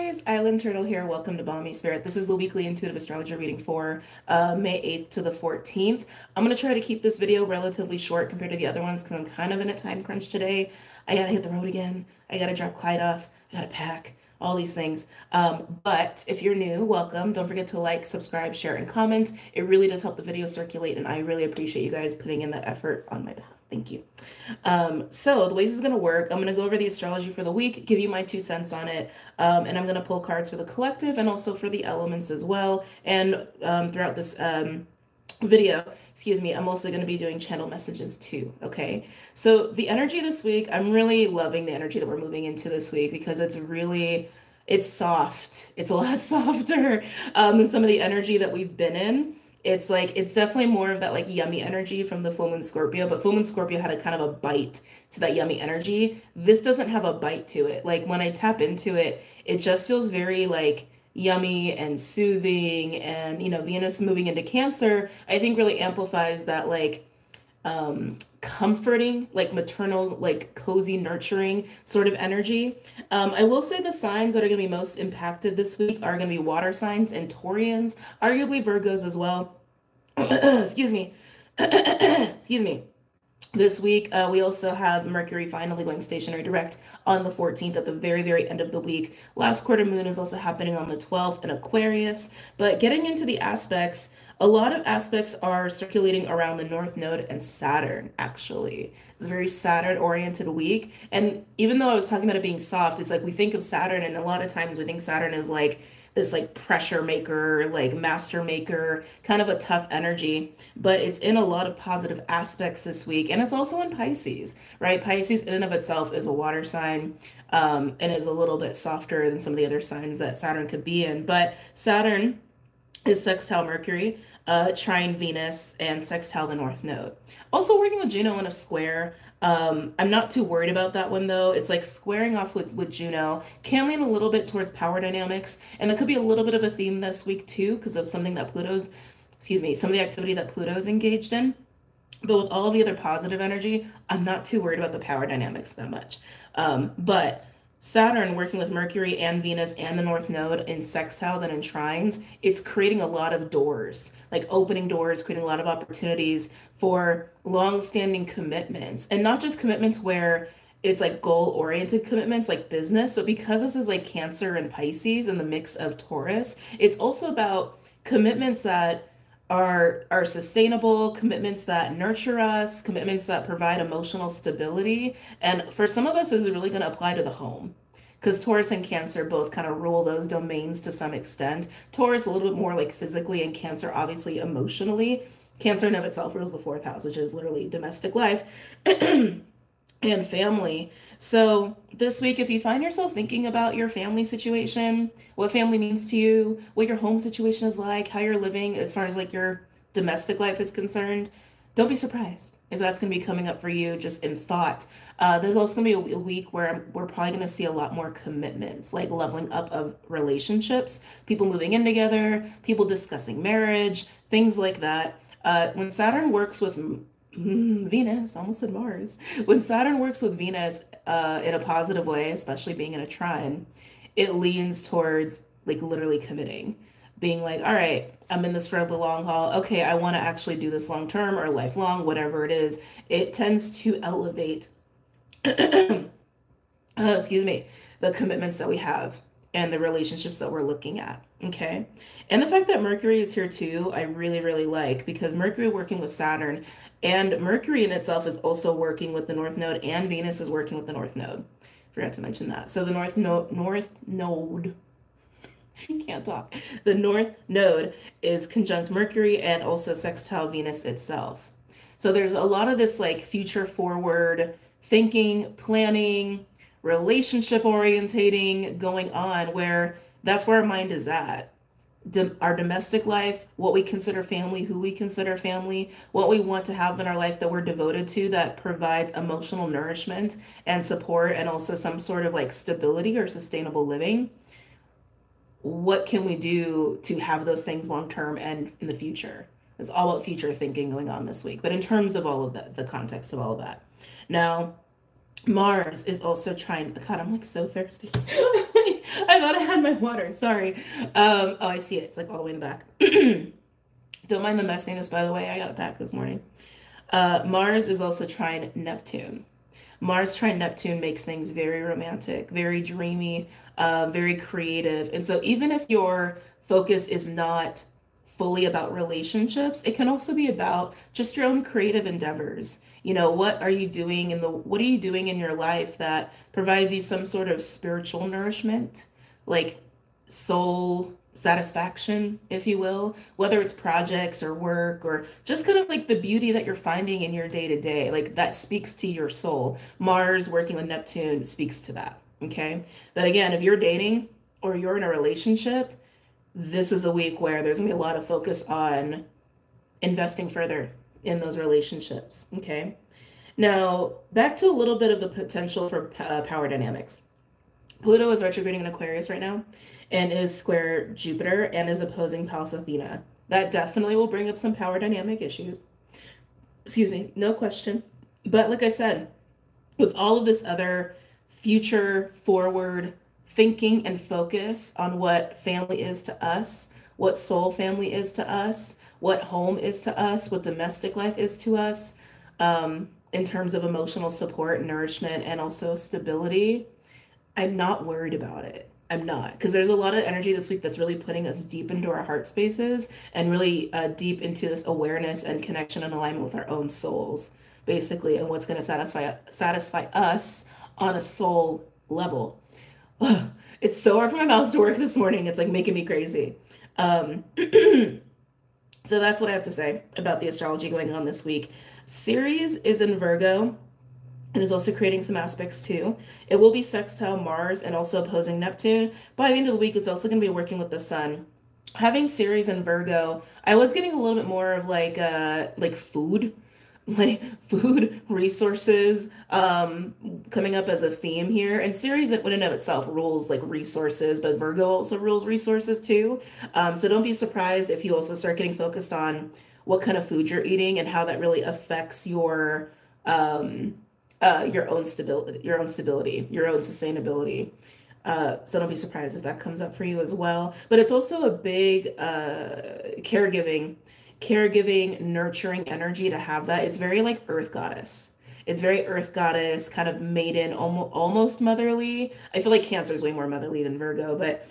guys, Island Turtle here. Welcome to BOMISpirit. This is the weekly intuitive astrology reading for May 8th to the 14th. I'm going to try to keep this video relatively short compared to the other ones because I'm kind of in a time crunch today. I got to hit the road again. I got to drop Clyde off. I got to pack. All these things. But if you're new, welcome. Don't forget to like, subscribe, share, and comment. It really does help the video circulate, and I really appreciate you guys putting in that effort on my behalf. Thank you. So the way this is going to work, I'm going to go over the astrology for the week, give you my 2 cents on it, and I'm going to pull cards for the collective and also for the elements as well. And throughout this video, excuse me, I'm also going to be doing channel messages too, okay? So the energy this week, I'm really loving the energy that we're moving into this week because it's soft. It's a lot softer than some of the energy that we've been in. It's definitely more of that like yummy energy from the full moon Scorpio, but full moon Scorpio had a kind of a bite to that yummy energy. This doesn't have a bite to it. Like when I tap into it, it just feels very like yummy and soothing. And Venus moving into Cancer, I think really amplifies that like comforting, like maternal, like cozy, nurturing sort of energy. I will say the signs that are going to be most impacted this week are going to be water signs and Taurians, arguably Virgos as well. Excuse me. Excuse me. This week, we also have Mercury finally going stationary direct on the 14th at the very, very end of the week. Last quarter moon is also happening on the 12th in Aquarius. But getting into the aspects, a lot of aspects are circulating around the North Node and Saturn, actually. It's a very Saturn-oriented week. And even though I was talking about it being soft, it's like we think of Saturn, and a lot of times we think Saturn is like this like pressure maker, like master maker, kind of a tough energy, but it's in a lot of positive aspects this week. And it's also in Pisces, right? Pisces in and of itself is a water sign, and is a little bit softer than some of the other signs that Saturn could be in. But Saturn is sextile Mercury, trine Venus, and sextile the North Node. Also working with Juno in a square. I'm not too worried about that one though. It's like squaring off with Juno can lean a little bit towards power dynamics, and it could be a little bit of a theme this week too because of something that some of the activity that Pluto's engaged in. But with all the other positive energy, I'm not too worried about the power dynamics that much. But Saturn working with Mercury and Venus and the North Node in sextiles and in trines, it's creating a lot of doors, like opening doors, creating a lot of opportunities for long-standing commitments. And not just commitments where it's like goal-oriented commitments like business, but because this is like Cancer and Pisces and the mix of Taurus, it's also about commitments that are sustainable, commitments that nurture us, commitments that provide emotional stability. And for some of us, this is really going to apply to the home because Taurus and Cancer both kind of rule those domains to some extent. Taurus a little bit more like physically, and Cancer obviously emotionally. Cancer in of itself rules the 4th house, which is literally domestic life and family. So this week, if you find yourself thinking about your family situation, what family means to you, what your home situation is like, how you're living as far as like your domestic life is concerned, don't be surprised if that's going to be coming up for you just in thought. There's also going to be a week where we're probably going to see a lot more commitments, like leveling up of relationships, people moving in together, people discussing marriage, things like that. When Saturn works with Venus, almost said Mars. When Saturn works with Venus in a positive way, especially being in a trine, it leans towards like literally committing, being like, all right, I'm in this for the long haul. Okay, I want to actually do this long term or lifelong, whatever it is. It tends to elevate, excuse me, the commitments that we have and the relationships that we're looking at. Okay. And the fact that Mercury is here too, I really, really like because Mercury working with Saturn, and Mercury in itself is also working with the North Node, and Venus is working with the North Node. Forgot to mention that. So the North Node, I can't talk. The North Node is conjunct Mercury and also sextile Venus itself. So there's a lot of this like future forward thinking, planning, relationship orientating going on where that's where our mind is at. Our domestic life, what we consider family, who we consider family, what we want to have in our life that we're devoted to that provides emotional nourishment and support and also some sort of like stability or sustainable living. What can we do to have those things long term and in the future? It's all about future thinking going on this week. But in terms of all of that, the context of all of that. Now, Mars is also trying, God, I'm like so thirsty. I thought I had my water. Sorry. Oh, I see it. It's like all the way in the back. Don't mind the messiness, by the way. I got it packed this morning. Mars is also trine Neptune. Mars trine Neptune makes things very romantic, very dreamy, very creative. And so even if your focus is not fully about relationships, it can also be about just your own creative endeavors. You know, what are you doing in your life that provides you some sort of spiritual nourishment, like soul satisfaction, if you will, whether it's projects or work or just kind of like the beauty that you're finding in your day to day, like that speaks to your soul. Mars working with Neptune speaks to that. Okay. But again, if you're dating or you're in a relationship, this is a week where there's gonna be a lot of focus on investing further in those relationships. Okay. Now, back to a little bit of the potential for power dynamics. Pluto is retrograding in Aquarius right now and is square Jupiter and is opposing Pallas Athena. That definitely will bring up some power dynamic issues. Excuse me, no question. But like I said, with all of this other future forward thinking and focus on what family is to us, what soul family is to us, what home is to us, what domestic life is to us, in terms of emotional support, nourishment, and also stability, I'm not worried about it. I'm not, because there's a lot of energy this week that's really putting us deep into our heart spaces and really deep into this awareness and connection and alignment with our own souls, basically, and what's going to satisfy us on a soul level. It's so hard for my mouth to work this morning. It's like making me crazy. So that's what I have to say about the astrology going on this week. Ceres is in Virgo and is also creating some aspects too. It will be sextile Mars and also opposing Neptune. By the end of the week, it's also going to be working with the sun. Having Ceres and Virgo, I was getting a little bit more of like food, like food resources coming up as a theme here. And Ceres in and of itself rules like resources, but Virgo also rules resources too. So don't be surprised if you also start getting focused on what kind of food you're eating and how that really affects your own stability, your own sustainability. So don't be surprised if that comes up for you as well. But it's also a big caregiving, nurturing energy to have that. It's very like earth goddess. It's very earth goddess, kind of maiden, almost motherly. I feel like Cancer is way more motherly than Virgo, but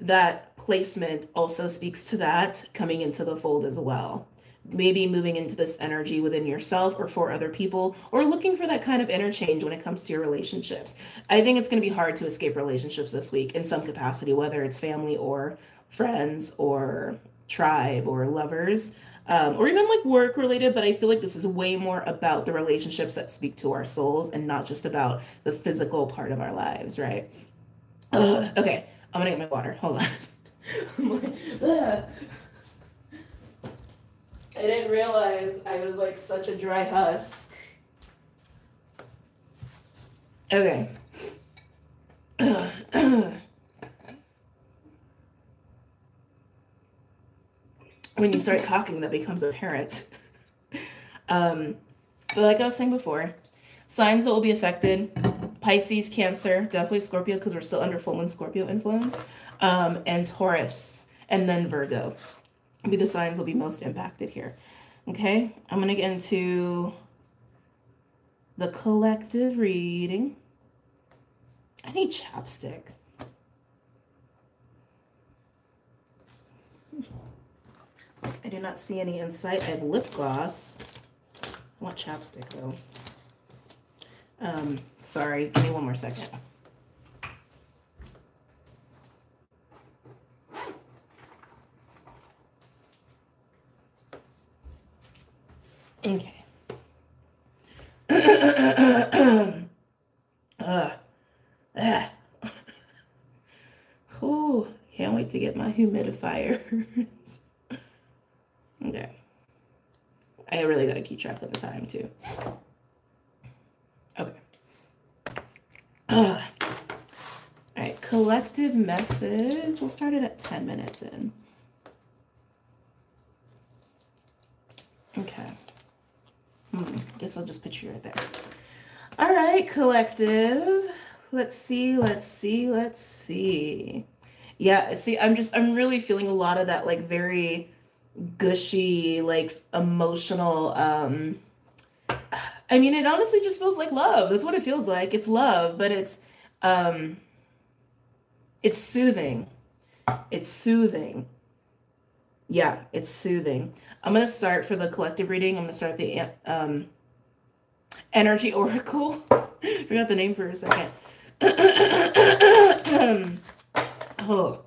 that placement also speaks to that coming into the fold as well. Maybe moving into this energy within yourself or for other people, or looking for that kind of interchange when it comes to your relationships. I think it's going to be hard to escape relationships this week in some capacity, whether it's family or friends or tribe or lovers, or even like work related. But I feel like this is way more about the relationships that speak to our souls and not just about the physical part of our lives, right? Okay, I'm gonna get my water. Hold on. I didn't realize I was like such a dry husk. Okay. When you start talking, that becomes apparent. But like I was saying before, signs that will be affected: Pisces, Cancer, definitely Scorpio because we're still under full moon Scorpio influence, and Taurus, and then Virgo. Be the signs will be most impacted here. Okay, I'm gonna get into the collective reading. I need chapstick. I do not see any in sight. I have lip gloss. I want chapstick though. Sorry, give me one more second. Okay. Oh, can't wait to get my humidifiers. Okay. I really gotta keep track of the time too. Okay. All right, collective message. We'll start it at 10 minutes in. Okay. Guess I'll just put you right there. All right, collective. Let's see, let's see, let's see. Yeah, see, I'm really feeling a lot of that like very gushy, like emotional, I mean, it honestly just feels like love. That's what it feels like. It's love, but um it's soothing. It's soothing. Yeah, it's soothing. I'm gonna start for the collective reading. I'm gonna start the energy oracle. Forgot the name for a second. Oh,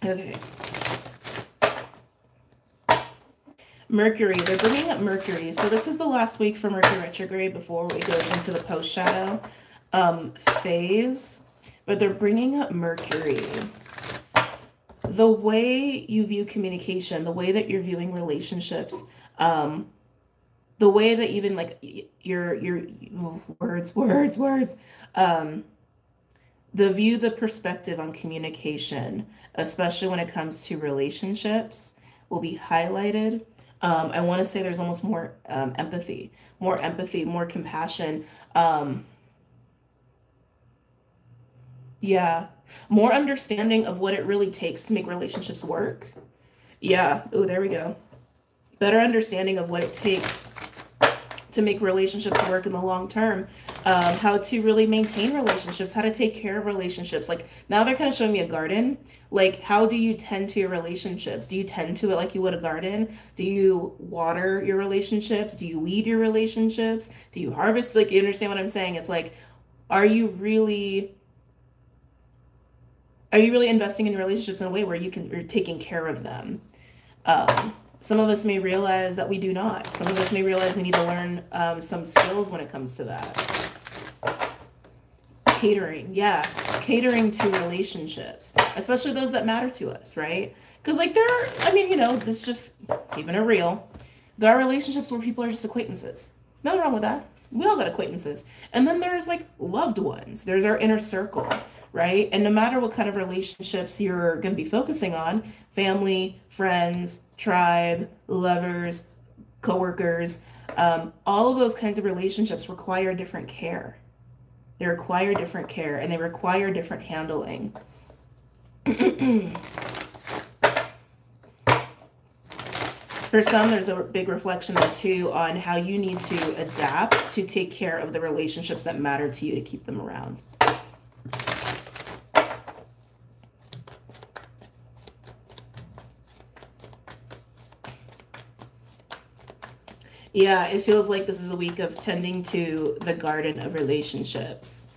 okay. Mercury, they're bringing up Mercury. So this is the last week for Mercury retrograde before it goes into the post shadow phase. But they're bringing up Mercury. The way you view communication, the way that you're viewing relationships, the way that even like your words, the perspective on communication, especially when it comes to relationships, will be highlighted. I want to say there's almost more empathy, more compassion. Yeah, more understanding of what it really takes to make relationships work. Yeah. Oh, there we go. Better understanding of what it takes to make relationships work in the long term, how to really maintain relationships, how to take care of relationships. Like now they're kind of showing me a garden. Like how do you tend to your relationships? Do you tend to it like you would a garden? Do you water your relationships? Do you weed your relationships? Do you harvest? Like you understand what I'm saying? It's like, are you really investing in your relationships in a way where you're taking care of them? Some of us may realize that we do not. Some of us may realize we need to learn some skills when it comes to that. Catering, yeah, catering to relationships, especially those that matter to us, right? Because like I mean, this just keeping it real. There are relationships where people are just acquaintances. Nothing wrong with that. We all got acquaintances. And then there's like loved ones. There's our inner circle, right? And no matter what kind of relationships you're going to be focusing on, family, friends, tribe, lovers, coworkers, all of those kinds of relationships require different care. They require different care and they require different handling. For some, there's a big reflection there too on how you need to adapt to take care of the relationships that matter to you to keep them around. Yeah, it feels like this is a week of tending to the garden of relationships.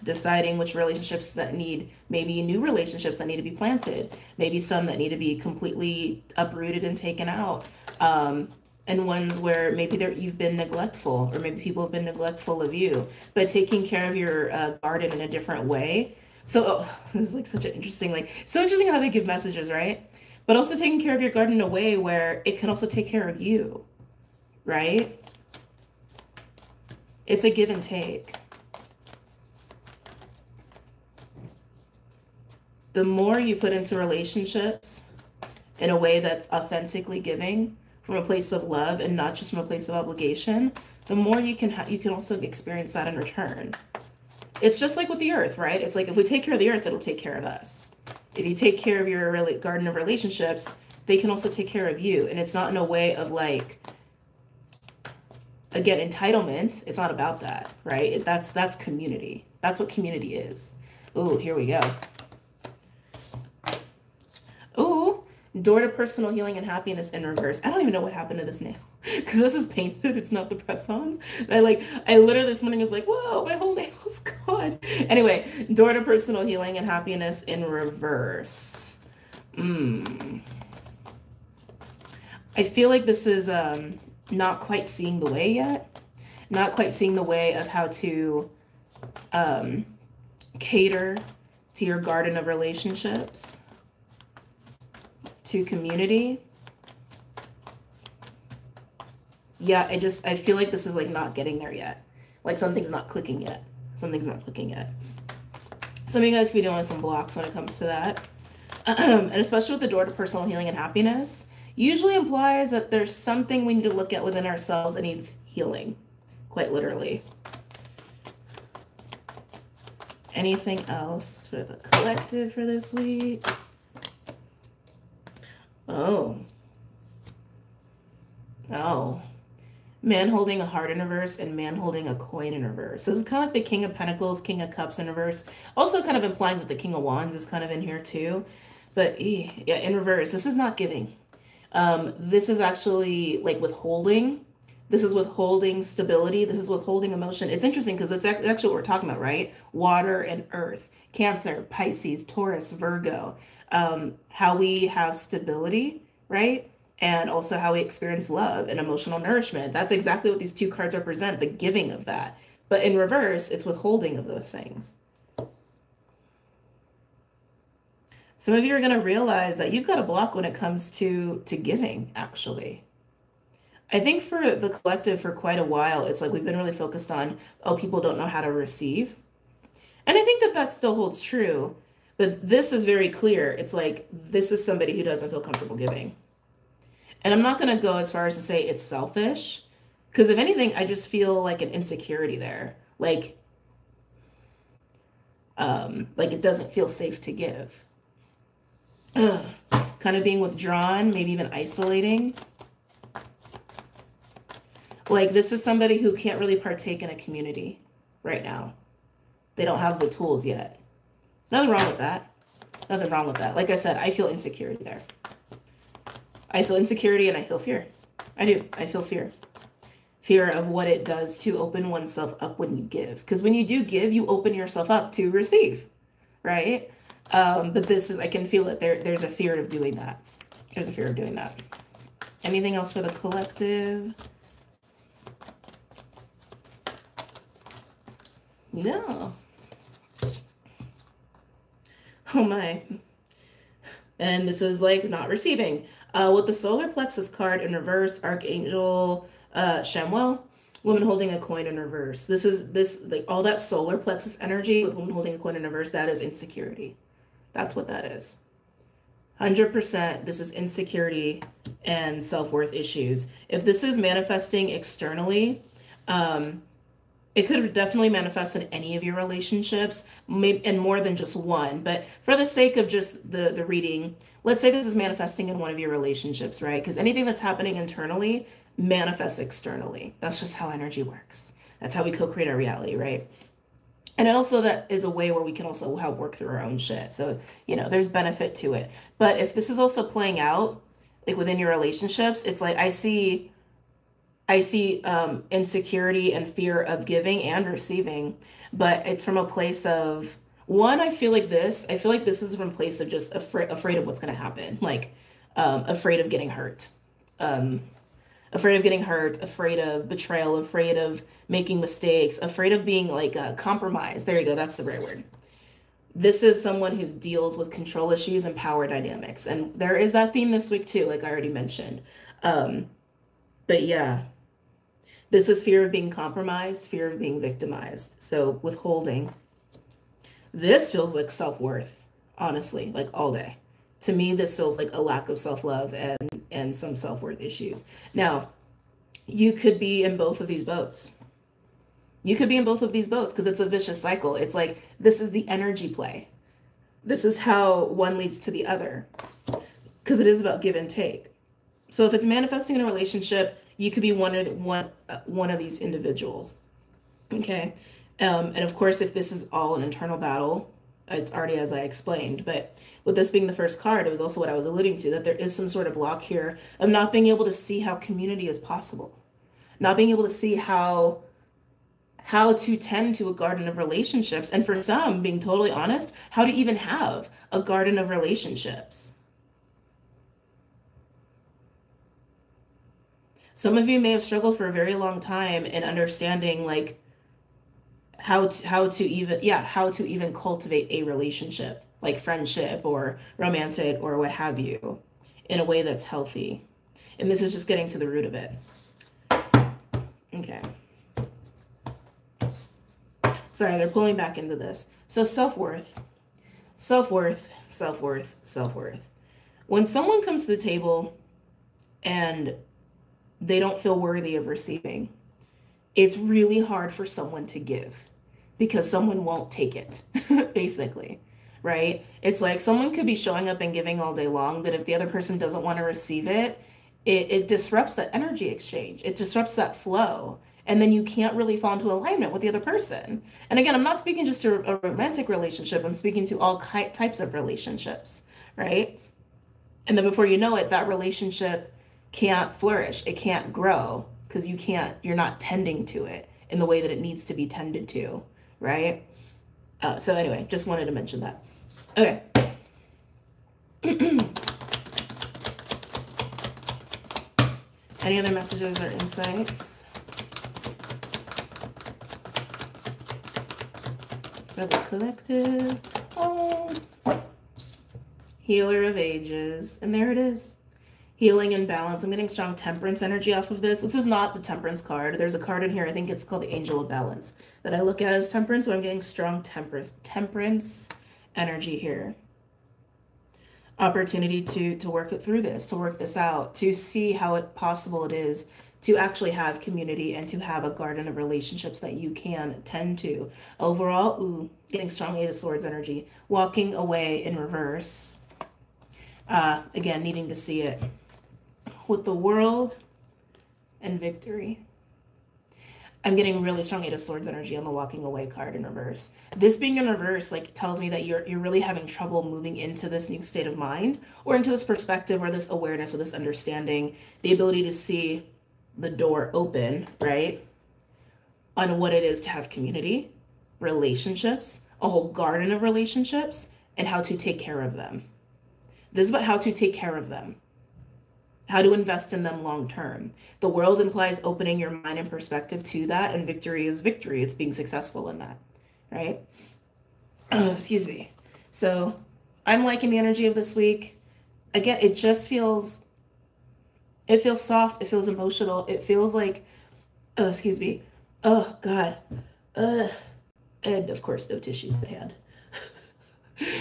Deciding which relationships that need, maybe new relationships that need to be planted, maybe some that need to be completely uprooted and taken out, and ones where maybe you've been neglectful, or maybe people have been neglectful of you, but taking care of your garden in a different way. So this is like such an interesting, so interesting how they give messages, right? But also taking care of your garden in a way where it can also take care of you, right? It's a give and take. The more you put into relationships in a way that's authentically giving from a place of love and not just from a place of obligation, the more you can also experience that in return. It's just like with the earth, right? It's like if we take care of the earth, it'll take care of us. If you take care of your garden of relationships, they can also take care of you. And it's not in a way of like, again, entitlement. It's not about that, right? That's community. That's what community is. Ooh, here we go. Ooh, door to personal healing and happiness in reverse. I don't even know what happened to this nail because this is painted. It's not the press-ons. I literally this morning was like, whoa, my whole nail's gone. Anyway, door to personal healing and happiness in reverse. I feel like this is not quite seeing the way yet. Not quite seeing the way of how to cater to your garden of relationships, to community. Yeah, I feel like this is like not getting there yet. Like something's not clicking yet. Something's not clicking yet. Some of you guys could be dealing with some blocks when it comes to that. And especially with the door to personal healing and happiness, usually implies that there's something we need to look at within ourselves that needs healing. quite literally. Anything else for the collective for this week? Oh. Oh. Man holding a heart in reverse and man holding a coin in reverse. So this is kind of like the King of Pentacles, King of Cups in reverse. Also kind of implying that the King of Wands is kind of in here too. But yeah, in reverse, this is not giving. This is actually like withholding. This is withholding stability. This is withholding emotion. It's interesting because it's actually what we're talking about, right? Water and earth, Cancer, Pisces, Taurus, Virgo. How we have stability, right? And also how we experience love and emotional nourishment. That's exactly what these two cards represent, the giving of that. But in reverse, it's withholding of those things. Some of you are going to realize that you've got a block when it comes to giving, actually. I think for the collective for quite a while, it's like we've been really focused on, oh, people don't know how to receive. And I think that that still holds true. But this is very clear. It's like, this is somebody who doesn't feel comfortable giving. And I'm not going to go as far as to say it's selfish. Because if anything, I just feel like an insecurity there. Like it doesn't feel safe to give. Kind of being withdrawn, maybe even isolating. Like this is somebody who can't really partake in a community right now. They don't have the tools yet. Nothing wrong with that. Nothing wrong with that. Like I said, I feel insecurity there. I feel insecurity and I feel fear. I do. I feel fear. Fear of what it does to open oneself up when you give. Because when you do give, you open yourself up to receive, right? But this is, I can feel it. There's a fear of doing that. There's a fear of doing that. Anything else for the collective? No. Oh my. And this is like not receiving. With the solar plexus card in reverse, Archangel Chamuel, woman holding a coin in reverse. This like all that solar plexus energy with woman holding a coin in reverse, that is insecurity. That's what that is. 100%, this is insecurity and self-worth issues. If this is manifesting externally, it could have definitely manifest in any of your relationships, maybe, and more than just one. But for the sake of just the reading, let's say this is manifesting in one of your relationships, right? Because anything that's happening internally manifests externally. That's just how energy works. That's how we co-create our reality, right? And it also that is a way where we can also help work through our own shit. So, you know, there's benefit to it. But if this is also playing out, like within your relationships, it's like I see insecurity and fear of giving and receiving, but it's from a place of one, I feel like this is from a place of just afraid of what's going to happen, like afraid of getting hurt, afraid of betrayal, afraid of making mistakes, afraid of being like compromised. There you go. That's the right word. This is someone who deals with control issues and power dynamics. And there is that theme this week too, like I already mentioned. But yeah, this is fear of being compromised, fear of being victimized. So withholding. This feels like self-worth, honestly, like all day. To me, this feels like a lack of self-love and some self-worth issues. Now, you could be in both of these boats. You could be in both of these boats because it's a vicious cycle. It's like, this is the energy play. This is how one leads to the other because it is about give and take. So if it's manifesting in a relationship, you could be one of these individuals. Okay. And of course, if this is all an internal battle, it's already as I explained, but with this being the first card, it was also what I was alluding to, that there is some sort of block here of not being able to see how community is possible, not being able to see how to tend to a garden of relationships. And for some, being totally honest, how to even have a garden of relationships. Some of you may have struggled for a very long time in understanding like how to even cultivate a relationship, like friendship or romantic or what have you, in a way that's healthy. And this is just getting to the root of it. Okay. Sorry, they're pulling back into this. So self-worth, self-worth, self-worth, self-worth. When someone comes to the table and they don't feel worthy of receiving, it's really hard for someone to give because someone won't take it, basically, right? It's like someone could be showing up and giving all day long, but if the other person doesn't want to receive it, it disrupts that energy exchange. It disrupts that flow. And then you can't really fall into alignment with the other person. And again, I'm not speaking just to a romantic relationship, I'm speaking to all types of relationships, right? And then before you know it, that relationship can't flourish. It can't grow because you're not tending to it in the way that it needs to be tended to, right? So anyway, just wanted to mention that. Okay. Any other messages or insights for the collective? Oh, Healer of Ages. And there it is. Healing and balance. I'm getting strong temperance energy off of this. This is not the temperance card. There's a card in here, I think it's called the Angel of Balance, that I look at as temperance, so I'm getting strong temperance energy here. Opportunity to work it through this, to work this out, to see how possible it is to actually have community and to have a garden of relationships that you can tend to. Overall, ooh, getting strong Eight of Swords energy. Walking away in reverse. Again, needing to see it. With the World and Victory. I'm getting really strong Eight of Swords energy on the walking away card in reverse. This being in reverse, like, tells me that you're really having trouble moving into this new state of mind, or into this perspective, or this awareness, or this understanding, the ability to see the door open, right, on what it is to have community, relationships, a whole garden of relationships, and how to take care of them. This is about how to take care of them, how to invest in them long term. The World implies opening your mind and perspective to that, and victory is victory. It's being successful in that, right? Excuse me. So I'm liking the energy of this week. Again, it just feels, it feels soft. It feels emotional. It feels like, oh, excuse me. Oh, God. And of course, no tissues at hand.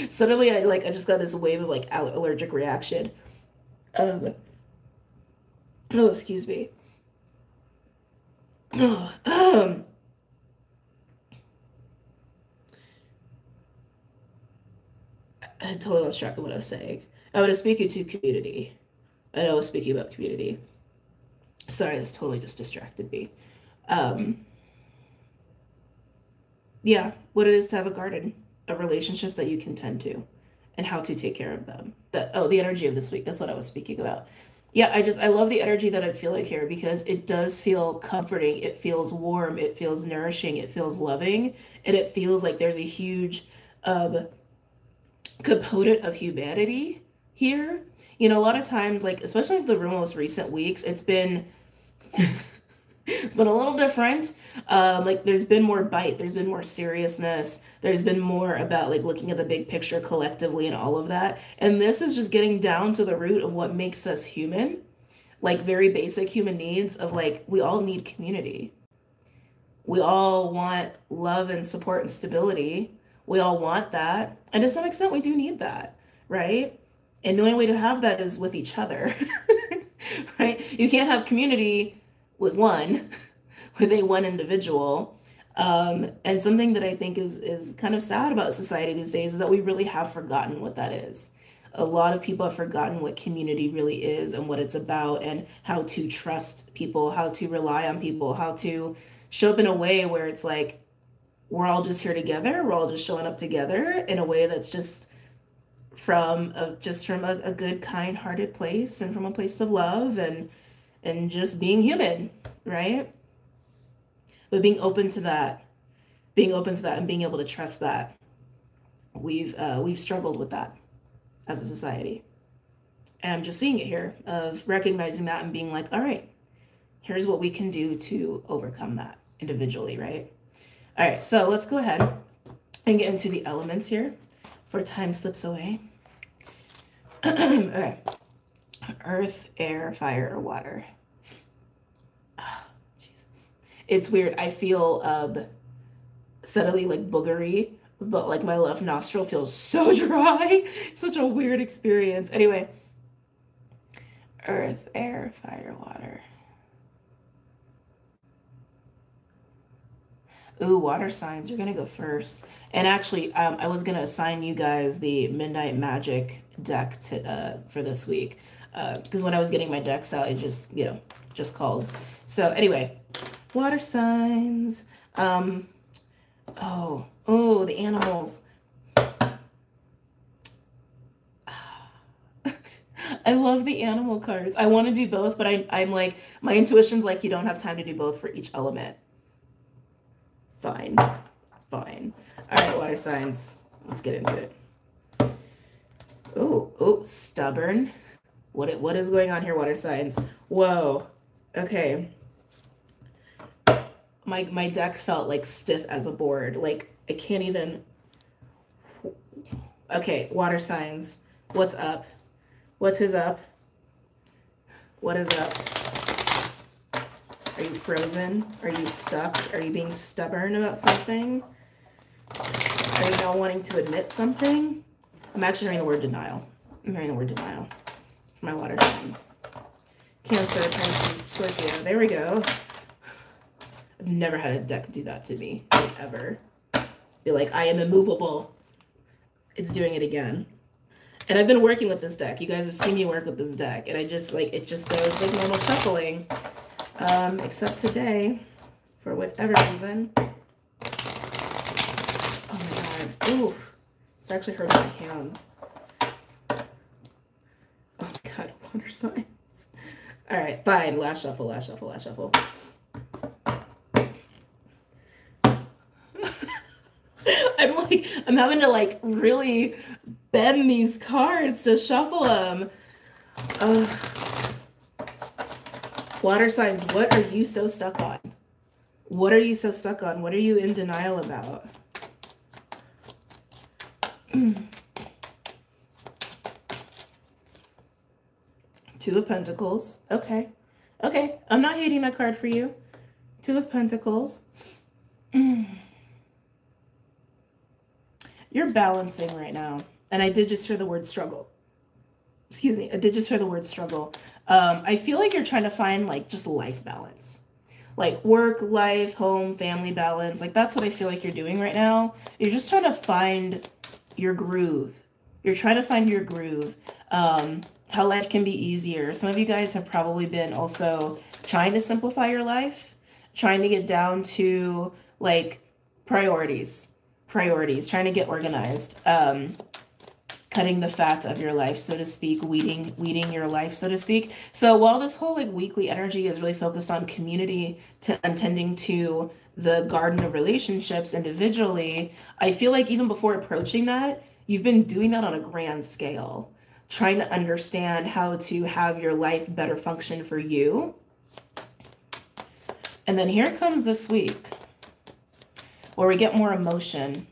Suddenly, I just got this wave of like allergic reaction. Oh, excuse me. Oh, I totally lost track of what I was saying. I was speaking to community. I know I was speaking about community. Sorry, this totally just distracted me. Yeah, what it is to have a garden of relationships that you can tend to, and how to take care of them. The energy of this week, that's what I was speaking about. Yeah, I love the energy that I feel like here, because it does feel comforting, it feels warm, it feels nourishing, it feels loving, and it feels like there's a huge component of humanity here. You know, a lot of times, like, especially the most recent weeks, it's been it's been a little different. Like, there's been more bite, there's been more seriousness, there's been more about like looking at the big picture collectively and all of that. And this is just getting down to the root of what makes us human, like very basic human needs of like, we all need community. We all want love and support and stability. We all want that. And to some extent, we do need that, right? And the only way to have that is with each other, right? You can't have community with one individual. And something that I think is kind of sad about society these days is that we really have forgotten what that is. A lot of people have forgotten what community really is and what it's about, and how to trust people, how to rely on people, how to show up in a way where it's like, we're all just here together. We're all just showing up together in a way that's just from a good, kind-hearted place, and from a place of love, and just being human, right? But being open to that, and being able to trust that. We've struggled with that as a society. And I'm just seeing it here, of recognizing that and being like, all right, here's what we can do to overcome that individually, right? All right, so let's go ahead and get into the elements here for time slips away. All right. Earth, air, fire, or water. Oh, jeez. It's weird. I feel suddenly like boogery, but like my left nostril feels so dry. Such a weird experience. Anyway, earth, air, fire, water. Ooh, water signs, you're gonna go first. And actually, I was gonna assign you guys the Midnight Magic deck to for this week. Because when I was getting my decks out, it just, just called. So anyway, water signs. Oh, the animals. I love the animal cards. I want to do both, but I'm like, my intuition's like, you don't have time to do both for each element. Fine. Fine. All right, water signs. Let's get into it. Oh, stubborn. What is going on here, water signs? Whoa. Okay. My deck felt like stiff as a board. Like I can't even. Okay, water signs. What's up? What is up? What is up? Are you frozen? Are you stuck? Are you being stubborn about something? Are you not wanting to admit something? I'm actually hearing the word denial. I'm hearing the word denial for my water signs. Cancer, Pisces, Scorpio. There we go. I've never had a deck do that to me, like ever. Be like, I am immovable. It's doing it again. And I've been working with this deck. You guys have seen me work with this deck. And I just, like, it just goes like normal shuffling. Except today, for whatever reason. Oh my God. Ooh. It's actually hurting my hands. Oh my God, water signs. All right, fine. Last shuffle, last shuffle, last shuffle. I'm having to like really bend these cards to shuffle them. Water signs, what are you so stuck on? What are you so stuck on? What are you in denial about? Two of Pentacles. Okay. Okay. I'm not hating that card for you. Two of Pentacles. You're balancing right now. And I did just hear the word struggle. Excuse me. I did just hear the word struggle. I feel like you're trying to find like just life balance. Like work, life, home, family balance. Like that's what I feel like you're doing right now. You're just trying to find your groove. You're trying to find your groove. How life can be easier. Some of you guys have probably been also trying to simplify your life, trying to get down to like priorities, trying to get organized, cutting the fat of your life, so to speak, weeding your life, so to speak. So while this whole like weekly energy is really focused on community and tending to the garden of relationships individually, I feel like even before approaching that, you've been doing that on a grand scale, trying to understand how to have your life better function for you. And then here comes this week where we get more emotion.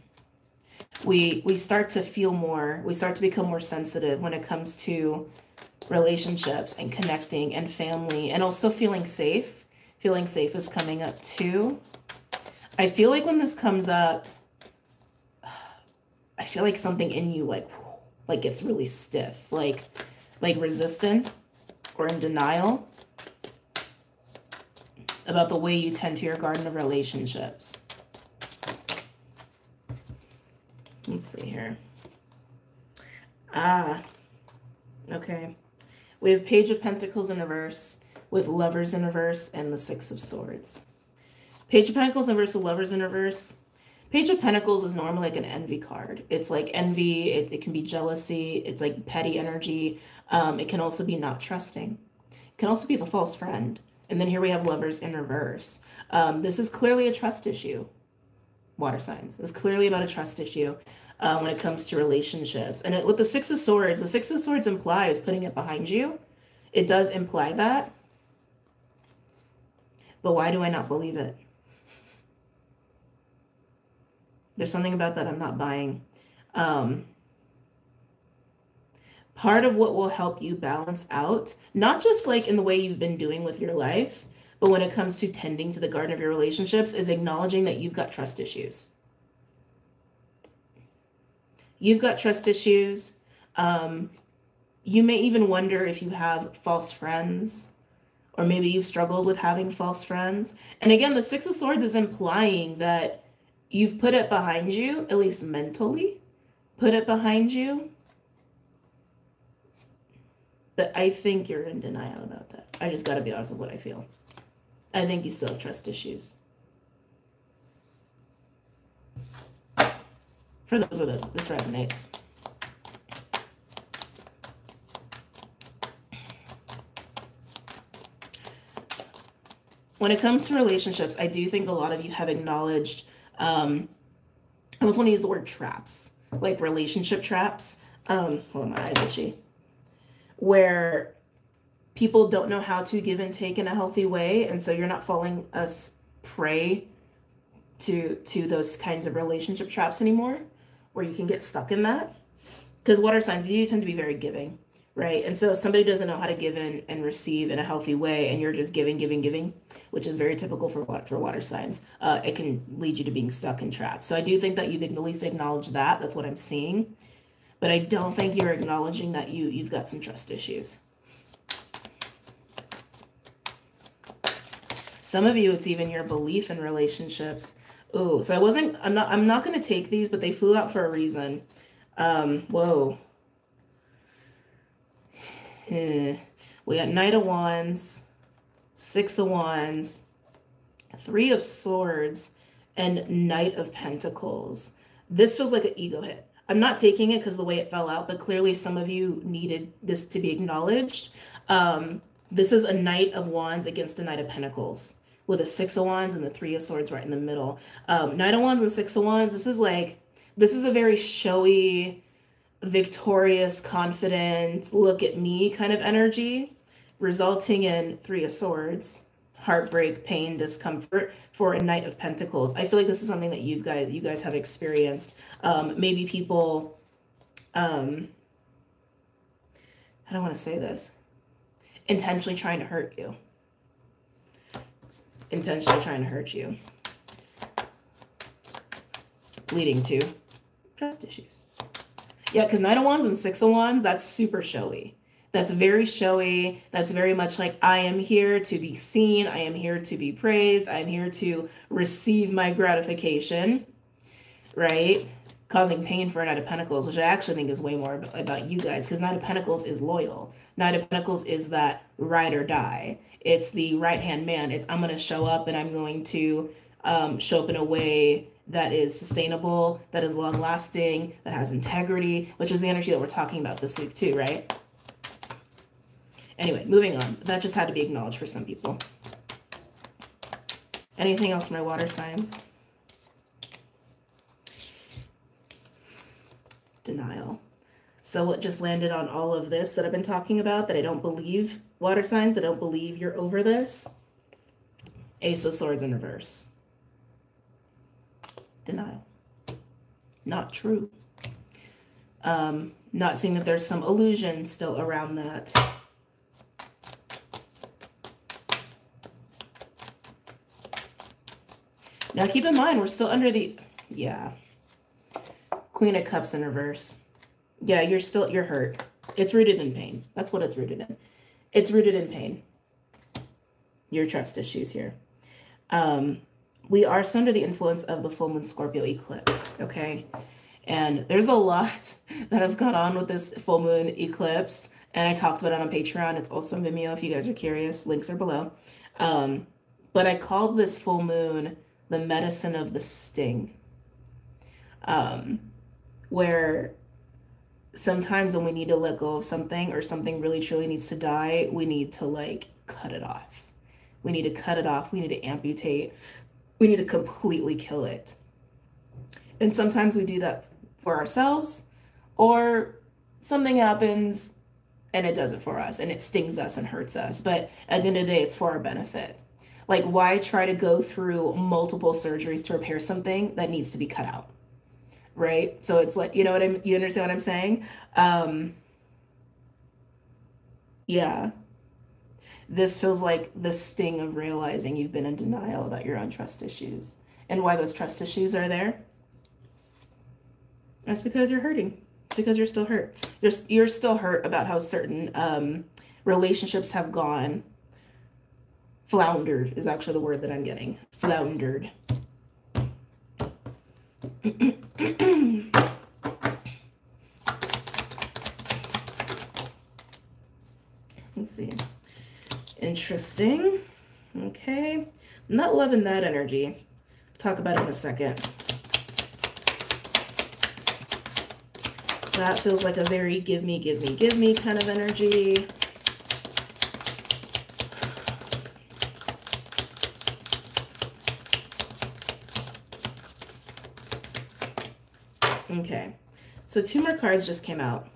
We start to feel more, we start to become more sensitive when it comes to relationships and connecting and family, and also feeling safe. Feeling safe is coming up too. I feel like when this comes up, I feel like something in you like gets really stiff, like resistant or in denial about the way you tend to your garden of relationships. Let's see here. Okay. We have Page of Pentacles in reverse with Lovers in reverse and the Six of Swords. Page of Pentacles in reverse with Lovers in reverse. Page of Pentacles is normally like an envy card. It's like envy. It can be jealousy. It's like petty energy. It can also be not trusting. It can also be the false friend. And then here we have Lovers in reverse. This is clearly a trust issue. Water signs. It's clearly about a trust issue when it comes to relationships. And with the Six of Swords implies putting it behind you. It does imply that. But why do I not believe it? There's something about that I'm not buying. Part of what will help you balance out, not just like in the way you've been doing with your life, but when it comes to tending to the garden of your relationships, is acknowledging that you've got trust issues. You've got trust issues. You may even wonder if you have false friends or maybe you've struggled with having false friends. And again, the Six of Swords is implying that you've put it behind you, at least mentally, put it behind you. But I think you're in denial about that. I just got to be honest with what I feel. I think you still have trust issues. For those with us, this resonates. When it comes to relationships, I do think a lot of you have acknowledged, I almost want to use the word traps, like relationship traps. Hold on, my eyes itchy. Where people don't know how to give and take in a healthy way, and so you're not falling prey to those kinds of relationship traps anymore, where you can get stuck in that. Because water signs, you tend to be very giving, right? And so if somebody doesn't know how to give in and receive in a healthy way, and you're just giving, which is very typical for water signs, it can lead you to being stuck in traps. So I do think that you've at least acknowledged that. That's what I'm seeing. But I don't think you're acknowledging that you've got some trust issues. Some of you, it's even your belief in relationships. Oh, so I'm not going to take these, but they flew out for a reason. Whoa. We got Knight of Wands, Six of Wands, Three of Swords, and Knight of Pentacles. This feels like an ego hit. I'm not taking it because of the way it fell out, but clearly some of you needed this to be acknowledged. This is a Knight of Wands against a Knight of Pentacles with a Six of Wands and the Three of Swords right in the middle. Knight of Wands and Six of Wands, this is a very showy, victorious, confident, look at me kind of energy, resulting in Three of Swords, heartbreak, pain, discomfort for a Knight of Pentacles. I feel like this is something that you guys have experienced. Maybe people, I don't want to say this, intentionally trying to hurt you. Intentionally trying to hurt you. Leading to trust issues. Yeah, because Knight of Wands and Six of Wands, that's super showy. That's very showy. That's very much like, I am here to be seen. I am here to be praised. I am here to receive my gratification, right? Causing pain for a Knight of Pentacles, which I actually think is way more about you guys, because Knight of Pentacles is loyal. Knight of Pentacles is that ride or die. It's the right-hand man. It's, I'm going to show up and I'm going to show up in a way that is sustainable, that is long-lasting, that has integrity, which is the energy that we're talking about this week too, right? Anyway, moving on. That just had to be acknowledged for some people. Anything else, my water signs? Denial. So what just landed on all of this that I've been talking about, that I don't believe, water signs, I don't believe you're over this? Ace of Swords in reverse. Denial. Not true. Not seeing that there's some illusion still around that. Now keep in mind, we're still under the, yeah. Queen of Cups in reverse. Yeah, you're hurt. It's rooted in pain. That's what it's rooted in. It's rooted in pain. Your trust issues here. We are still under the influence of the full moon Scorpio eclipse, okay? And there's a lot that has gone on with this full moon eclipse. And I talked about it on Patreon. It's also on Vimeo if you guys are curious. Links are below. But I called this full moon the medicine of the sting. Where sometimes when we need to let go of something, or something really truly needs to die, we need to like cut it off. We need to cut it off. We need to amputate. We need to completely kill it. And sometimes we do that for ourselves, or something happens and it does it for us and it stings us and hurts us. But at the end of the day, it's for our benefit. Like, why try to go through multiple surgeries to repair something that needs to be cut out? Right? So it's like, you know what you understand what I'm saying? Yeah. This feels like the sting of realizing you've been in denial about your own trust issues. And why those trust issues are there? That's because you're hurting. It's because you're still hurt. You're still hurt about how certain relationships have gone. Floundered is actually the word that I'm getting. Floundered. Let's see. Interesting. Okay. I'm not loving that energy. Talk about it in a second. That feels like a very give me, give me, give me kind of energy. Okay, so 2 more cards just came out.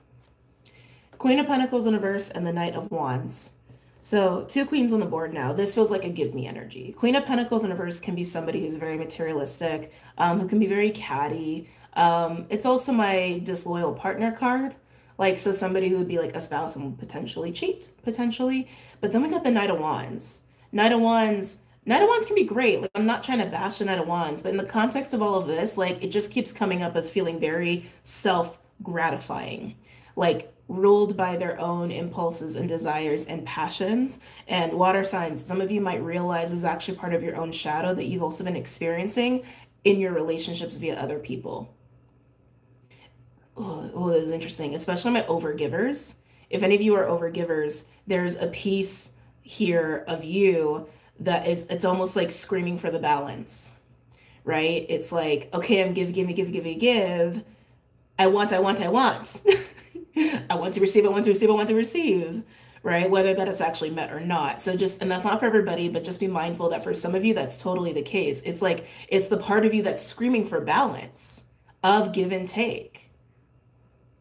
Queen of Pentacles in reverse and the Knight of Wands. So 2 queens on the board now. This feels like a give me energy. Queen of Pentacles in reverse can be somebody who's very materialistic, who can be very catty. It's also my disloyal partner card. Like, so somebody who would be like a spouse and would potentially cheat, potentially. But then we got the Knight of Wands. Knight of Wands can be great. Like, I'm not trying to bash the Knight of Wands, but in the context of all of this, like, it just keeps coming up as feeling very self-gratifying. Like, ruled by their own impulses and desires and passions. And water signs, some of you might realize, is actually part of your own shadow that you've also been experiencing in your relationships via other people. Oh, this is interesting, especially my overgivers. If any of you are overgivers, there's a piece here of you that it's almost like screaming for the balance, right? It's like, okay, I'm give. I want. I want to receive, right? Whether that is actually met or not. So and that's not for everybody, but just be mindful that for some of you, that's totally the case. It's like, it's the part of you that's screaming for balance of give and take.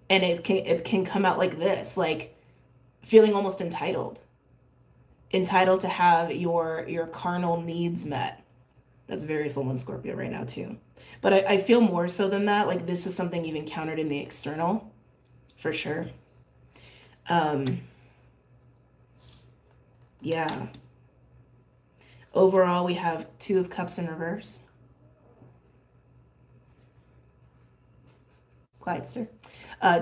And it can come out like this, like feeling almost entitled to have your carnal needs met. That's very full moon Scorpio right now too. But I feel more so than that. Like, this is something you've encountered in the external. For sure. Yeah. Overall, we have 2 of Cups in reverse. Clydester.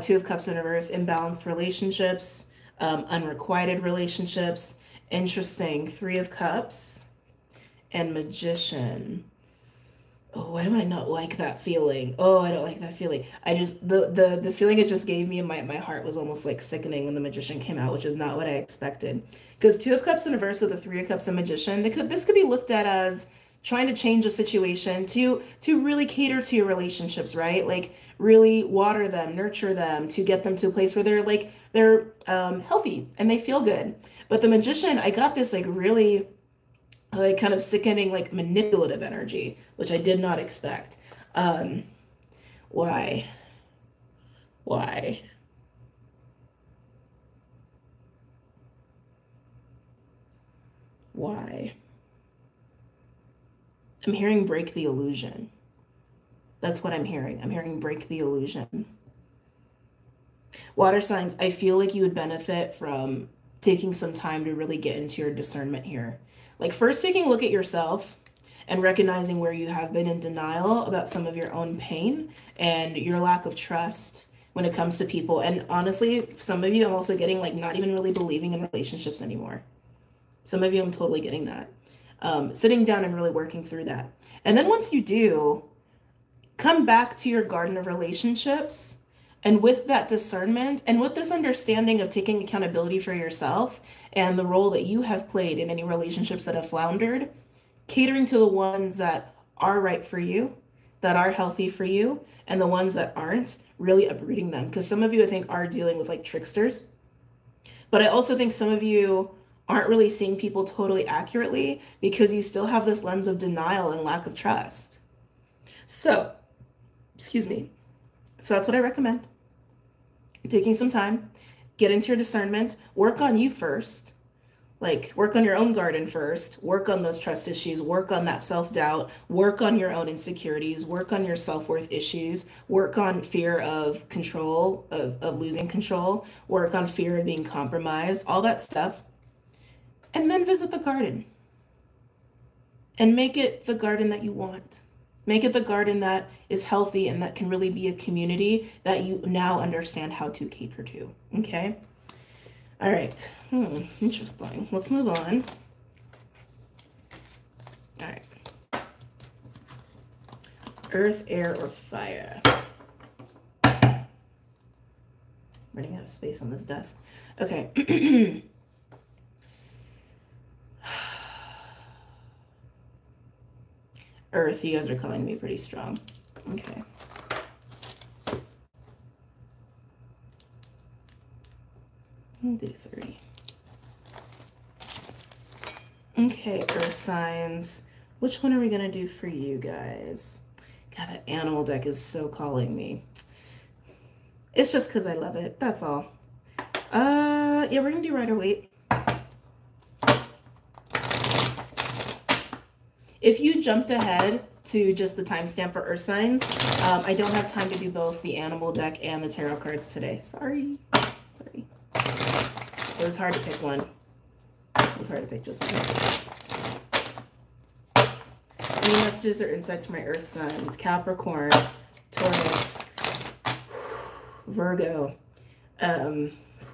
2 of Cups in reverse, imbalanced relationships, unrequited relationships. Interesting. 3 of Cups and Magician. Oh, why do I not like that feeling? Oh, I don't like that feeling. I just, the feeling it just gave me in my heart was almost like sickening when the Magician came out, which is not what I expected. Because 2 of Cups in reverse with the 3 of Cups and Magician, this could be looked at as trying to change a situation to really cater to your relationships, right? Like, really water them, nurture them, to get them to a place where they're healthy and they feel good. But the Magician, I got this like really like kind of sickening, like manipulative energy, which I did not expect. Why? Why? Why? I'm hearing break the illusion. That's what I'm hearing. I'm hearing break the illusion. Water signs, I feel like you would benefit from taking some time to really get into your discernment here. Like, first taking a look at yourself and recognizing where you have been in denial about some of your own pain and your lack of trust when it comes to people. And honestly, some of you, I'm also getting like not even really believing in relationships anymore. Some of you, I'm totally getting that. Sitting down and really working through that. And then once you do, come back to your garden of relationships. And with that discernment and with this understanding of taking accountability for yourself and the role that you have played in any relationships that have floundered, catering to the ones that are right for you, that are healthy for you, and the ones that aren't, really uprooting them. Because some of you, I think, are dealing with like tricksters. But I also think some of you aren't really seeing people totally accurately because you still have this lens of denial and lack of trust. So, excuse me. So that's what I recommend. Taking some time, get into your discernment, work on you first. Like, work on your own garden first, work on those trust issues, work on that self-doubt, work on your own insecurities, work on your self-worth issues, work on fear of control, of losing control, work on fear of being compromised, all that stuff. And then visit the garden. And make it the garden that you want. Make it the garden that is healthy and that can really be a community that you now understand how to cater to. Okay? All right. Interesting. Let's move on. All right. Earth, air, or fire? Running out of space on this desk. Okay. Earth, you guys are calling me pretty strong. Okay. I'll do 3. Okay, earth signs. Which one are we gonna do for you guys? God, that animal deck is so calling me. It's just because I love it. That's all. Yeah, we're gonna do Rider Waite. If you jumped ahead to just the timestamp for earth signs, I don't have time to do both the animal deck and the tarot cards today. Sorry. Sorry. It was hard to pick one. It was hard to pick just one. Any messages or insights for my earth signs? Capricorn, Taurus, Virgo.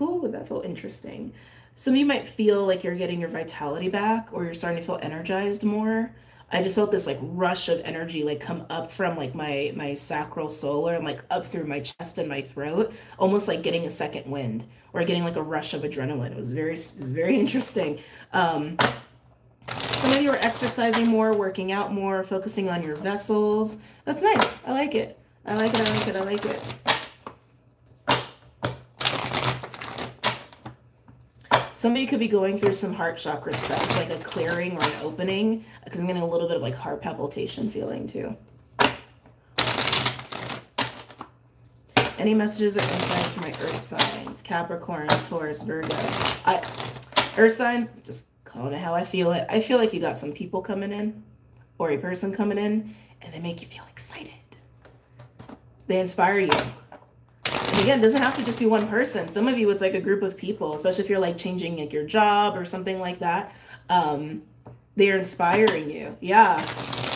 Ooh, that felt interesting. Some of you might feel like you're getting your vitality back, or you're starting to feel energized more. I just felt this like rush of energy like come up from like my sacral solar and like up through my chest and my throat, almost like getting a second wind or getting like a rush of adrenaline. It was very interesting. Some of you are exercising more, working out more, focusing on your vessels. That's nice. I like it. I like it. I like it. I like it. Somebody could be going through some heart chakra stuff, like a clearing or an opening, because I'm getting a little bit of like heart palpitation feeling too. Any messages or insights for my earth signs? Capricorn, Taurus, Virgo. Earth signs, just calling it how I feel it. I feel like you got some people coming in or a person coming in and they make you feel excited. They inspire you. And again, it doesn't have to just be one person. Some of you, it's like a group of people, especially if you're like changing like your job or something like that. They're inspiring you. Yeah,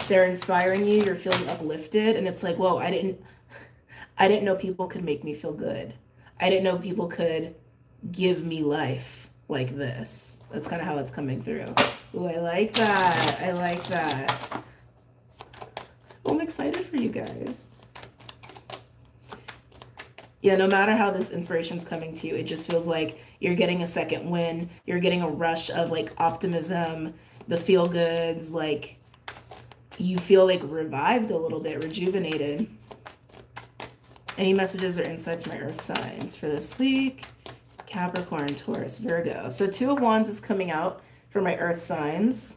they're inspiring you. You're feeling uplifted. And it's like, whoa, I didn't know people could make me feel good. I didn't know people could give me life like this. That's kind of how it's coming through. Ooh, I like that. I like that. Well, I'm excited for you guys. Yeah, no matter how this inspiration's coming to you, it just feels like you're getting a second win. You're getting a rush of like optimism, the feel goods, like you feel like revived a little bit, rejuvenated. Any messages or insights from my earth signs for this week? Capricorn, Taurus, Virgo. So 2 of Wands is coming out for my earth signs.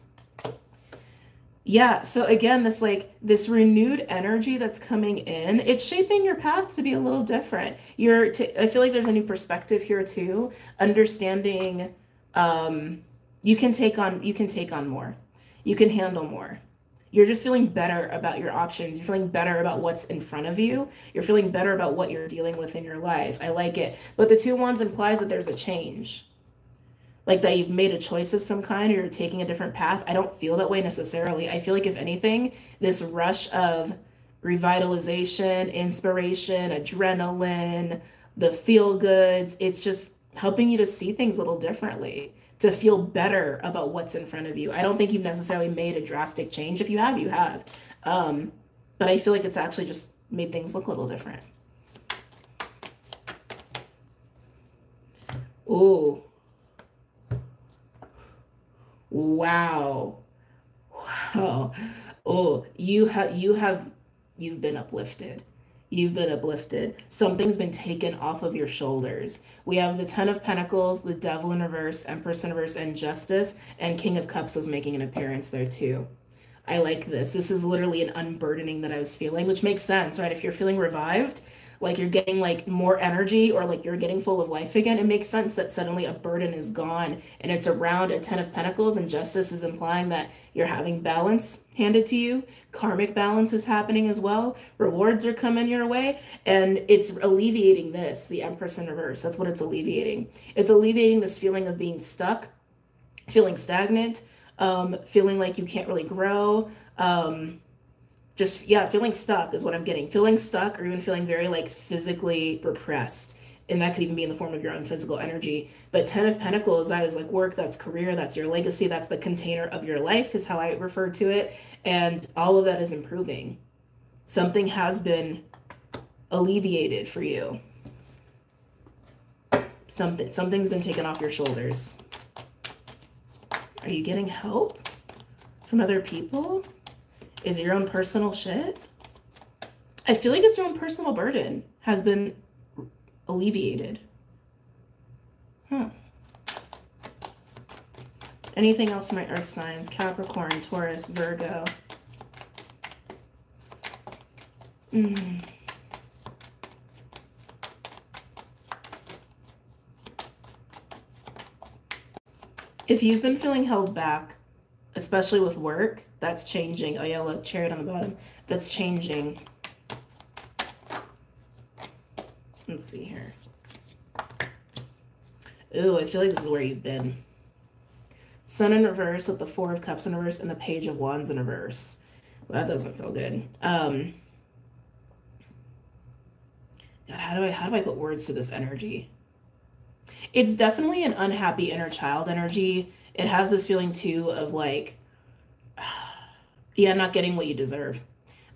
Yeah, so again, this renewed energy that's coming in, it's shaping your path to be a little different. I feel like there's a new perspective here too. Understanding you can take on more. You can handle more. You're just feeling better about your options. You're feeling better about what's in front of you. You're feeling better about what you're dealing with in your life. I like it. But the 2 of Wands implies that there's a change. Like that you've made a choice of some kind or you're taking a different path. I don't feel that way necessarily. I feel like if anything, this rush of revitalization, inspiration, adrenaline, the feel goods, it's just helping you to see things a little differently, to feel better about what's in front of you. I don't think you've necessarily made a drastic change. If you have, you have. But I feel like it's actually just made things look a little different. Ooh. Wow. Wow. Oh, you've been uplifted. You've been uplifted. Something's been taken off of your shoulders. We have the 10 of Pentacles, the Devil in reverse, Empress in reverse, and Justice, and King of Cups was making an appearance there too. I like this. This is literally an unburdening that I was feeling, which makes sense, right? If you're feeling revived, like you're getting like more energy or like you're getting full of life again, it makes sense that suddenly a burden is gone and it's around a 10 of Pentacles, and Justice is implying that you're having balance handed to you. Karmic balance is happening as well. Rewards are coming your way, and it's alleviating this, the Empress in reverse. That's what it's alleviating. It's alleviating this feeling of being stuck, feeling stagnant, feeling like you can't really grow. Just, yeah, feeling stuck is what I'm getting. Feeling stuck or even feeling very like physically repressed and that could even be in the form of your own physical energy. But 10 of Pentacles, that is like work, that's career, that's your legacy, that's the container of your life is how I refer to it. And all of that is improving. Something has been alleviated for you. Something's been taken off your shoulders. Are you getting help from other people? Is it your own personal shit? I feel like it's your own personal burden has been alleviated. Huh. Anything else for my earth signs? Capricorn, Taurus, Virgo. If you've been feeling held back, especially with work, that's changing. Oh yeah, look, chariot on the bottom. That's changing. Let's see here. Ooh, I feel like this is where you've been. Sun in reverse with the Four of Cups in reverse and the Page of Wands in reverse. Well, that doesn't feel good. God, how do I put words to this energy? It's definitely an unhappy inner child energy. It has this feeling too of like, yeah, not getting what you deserve.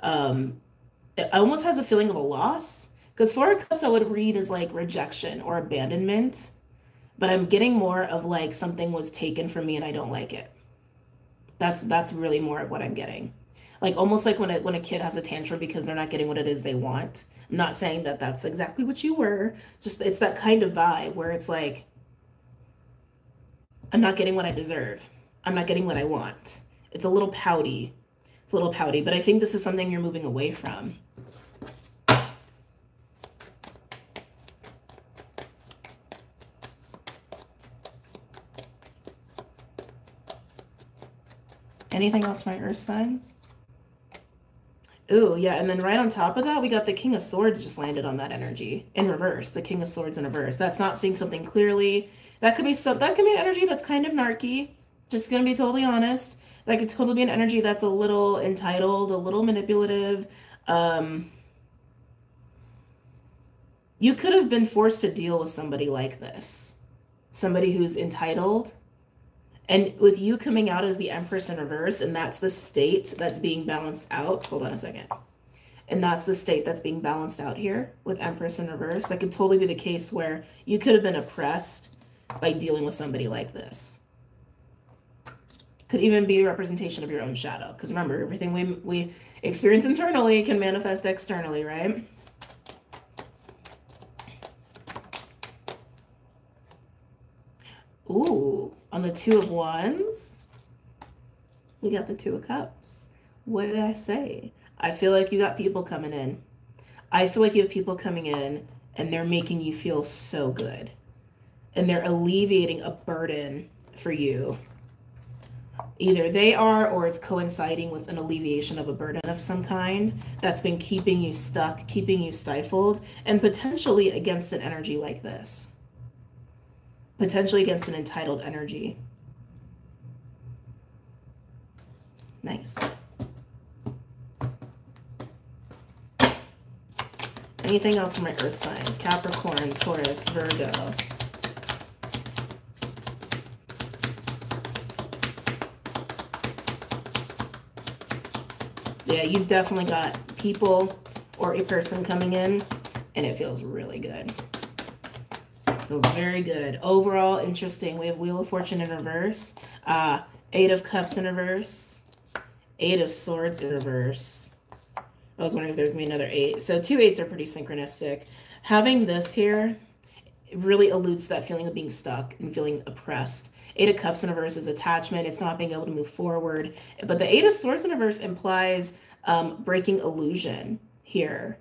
It almost has a feeling of a loss, because Four of Cups I would read as like rejection or abandonment, but I'm getting more of like something was taken from me and I don't like it. That's really more of what I'm getting. Like almost like when a kid has a tantrum because they're not getting what it is they want. I'm not saying that that's exactly what you were. Just it's that kind of vibe where it's like, I'm not getting what I deserve. I'm not getting what I want. It's a little pouty. It's a little pouty, but I think this is something you're moving away from. Anything else for my earth signs? Ooh, yeah, and then right on top of that, we got the King of Swords just landed on that energy in reverse. The King of Swords in reverse. That's not seeing something clearly. That could be an energy that's kind of narky. Just gonna be totally honest. That could totally be an energy that's a little entitled, a little manipulative. You could have been forced to deal with somebody like this. Somebody who's entitled. And with you coming out as the Empress in reverse, and that's the state that's being balanced out. Hold on a second. And that's the state that's being balanced out here with Empress in reverse. That could totally be the case where you could have been oppressed by dealing with somebody like this. Could even be a representation of your own shadow. Because remember, everything we experience internally can manifest externally, right? Ooh, on the Two of Wands, we got the Two of Cups. What did I say? I feel like you got people coming in. I feel like you have people coming in and they're making you feel so good. And they're alleviating a burden for you. Either they are, or it's coinciding with an alleviation of a burden of some kind that's been keeping you stuck, keeping you stifled, and potentially against an energy like this. Potentially against an entitled energy. Nice. Anything else from my earth signs? Capricorn, Taurus, Virgo. Yeah, you've definitely got people or a person coming in, and it feels really good. Feels very good. Overall, interesting. We have Wheel of Fortune in reverse. Eight of Cups in reverse. Eight of Swords in reverse. I was wondering if there's going to be another 8. So 2 8s are pretty synchronistic. Having this here really alludes to that feeling of being stuck and feeling oppressed. 8 of Cups in reverse is attachment. It's not being able to move forward. But the 8 of Swords in reverse implies breaking illusion here.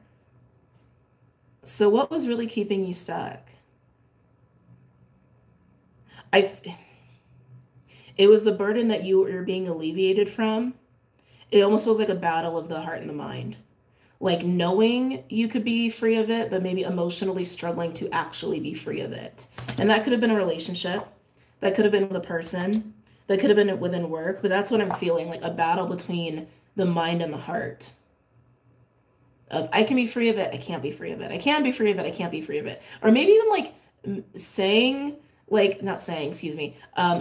So what was really keeping you stuck? It was the burden that you were being alleviated from. It almost feels like a battle of the heart and the mind. Like knowing you could be free of it, but maybe emotionally struggling to actually be free of it. And that could have been a relationship. That could have been with a person. That could have been within work. But that's what I'm feeling, like a battle between the mind and the heart. of I can be free of it, I can't be free of it. I can be free of it, I can't be free of it. Or maybe even like saying, like, not saying, excuse me,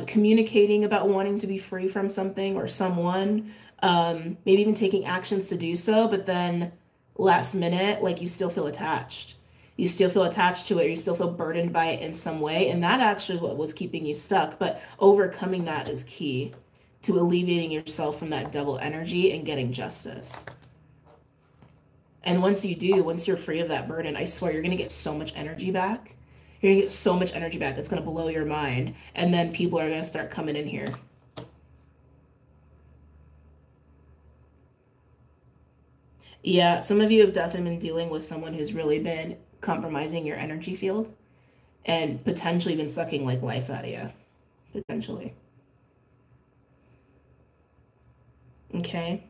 communicating about wanting to be free from something or someone, maybe even taking actions to do so, but then last minute, like you still feel attached. You still feel attached to it, or you still feel burdened by it in some way. And that actually is what was keeping you stuck. But overcoming that is key to alleviating yourself from that double energy and getting justice. And once you do, once you're free of that burden, I swear you're going to get so much energy back. You're going to get so much energy back. It's going to blow your mind. And then people are going to start coming in here. Yeah, some of you have definitely been dealing with someone who's really been compromising your energy field and potentially been sucking like life out of you. Potentially. Okay.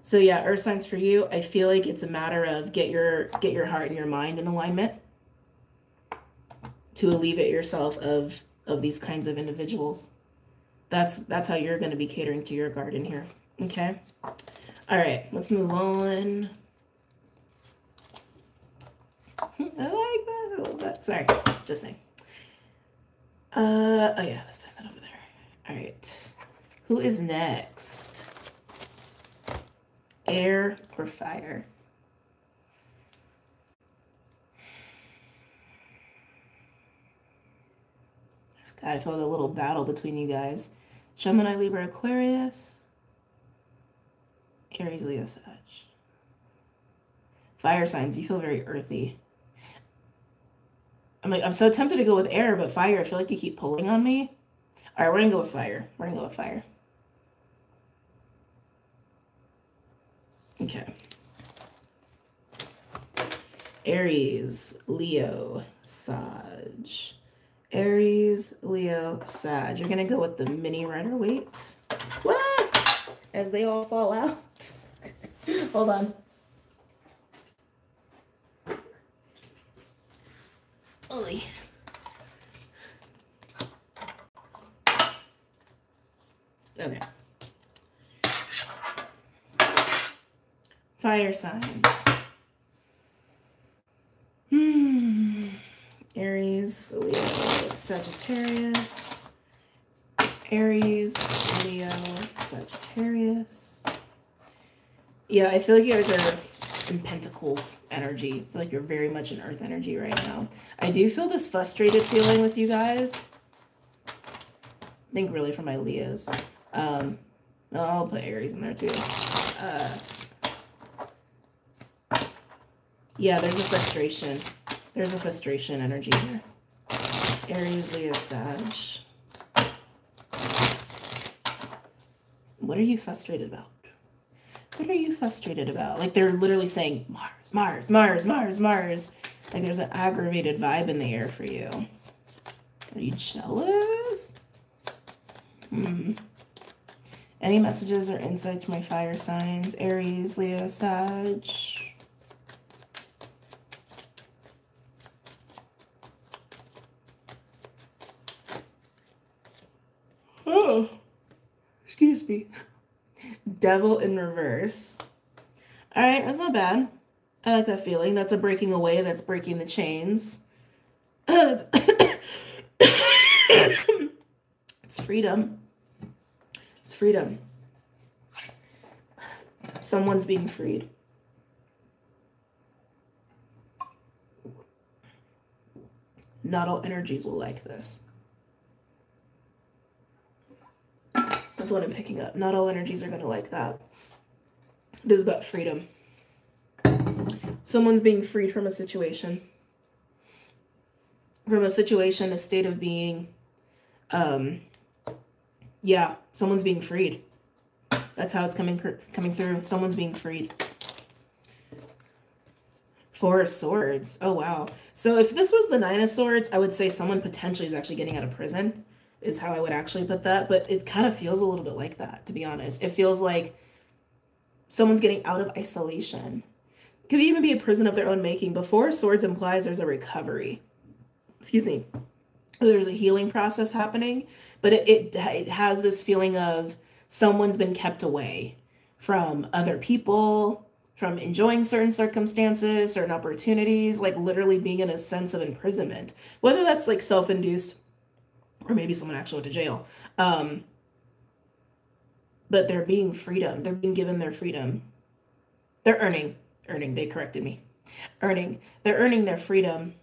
So yeah, earth signs for you, I feel like it's a matter of get your heart and your mind in alignment to alleviate yourself of these kinds of individuals. That's how you're going to be catering to your garden here. Okay. All right, let's move on. I like that a little bit. Sorry, just saying. Oh yeah, I was putting that over there. All right. Who is next? Air or fire? God, I feel a little battle between you guys. Gemini, Libra, Aquarius. Aries, Leo, Sag. Fire signs, you feel very earthy. I'm so tempted to go with air, but fire, I feel like you keep pulling on me. All right, we're gonna go with fire. We're gonna go with fire. Okay. Aries, Leo, Sag. Aries, Leo, Sag. You're gonna go with the mini Rider-Waite. What? As they all fall out. Hold on. Oy. Okay. Fire signs. Aries, Leo, Sagittarius. Aries, Leo, Sagittarius. Yeah, I feel like you guys are in Pentacles energy. I feel like you're very much in Earth energy right now. I do feel this frustrated feeling with you guys. I think really for my Leos. I'll put Aries in there too. Yeah, there's a frustration. There's a frustration energy here. Aries, Leo, Sag. What are you frustrated about? What are you frustrated about? Like they're literally saying Mars, Mars, Mars, Mars, Mars. Like there's an aggravated vibe in the air for you. Are you jealous? Any messages or insights from my fire signs? Aries, Leo, Sag. Oh, excuse me. Devil in reverse. All right, that's not bad. I like that feeling. That's a breaking away. That's breaking the chains. It's freedom. It's freedom. Someone's being freed. Not all energies will like this. That's what I'm picking up. Not all energies are going to like that. This is about freedom. Someone's being freed from a situation. From a situation, a state of being. Yeah, someone's being freed. That's how it's coming through. Someone's being freed. Four of Swords. Oh, wow. So if this was the Nine of Swords, I would say someone potentially is actually getting out of prison, is how I would actually put that. But it kind of feels a little bit like that, to be honest. It feels like someone's getting out of isolation. It could even be a prison of their own making. But Four of Swords implies there's a recovery. Excuse me. There's a healing process happening. But it has this feeling of someone's been kept away from other people, from enjoying certain circumstances, certain opportunities, like literally being in a sense of imprisonment, whether that's like self-induced or maybe someone actually went to jail. But they're being freedom. They're being given their freedom. They're earning, they corrected me. They're earning their freedom.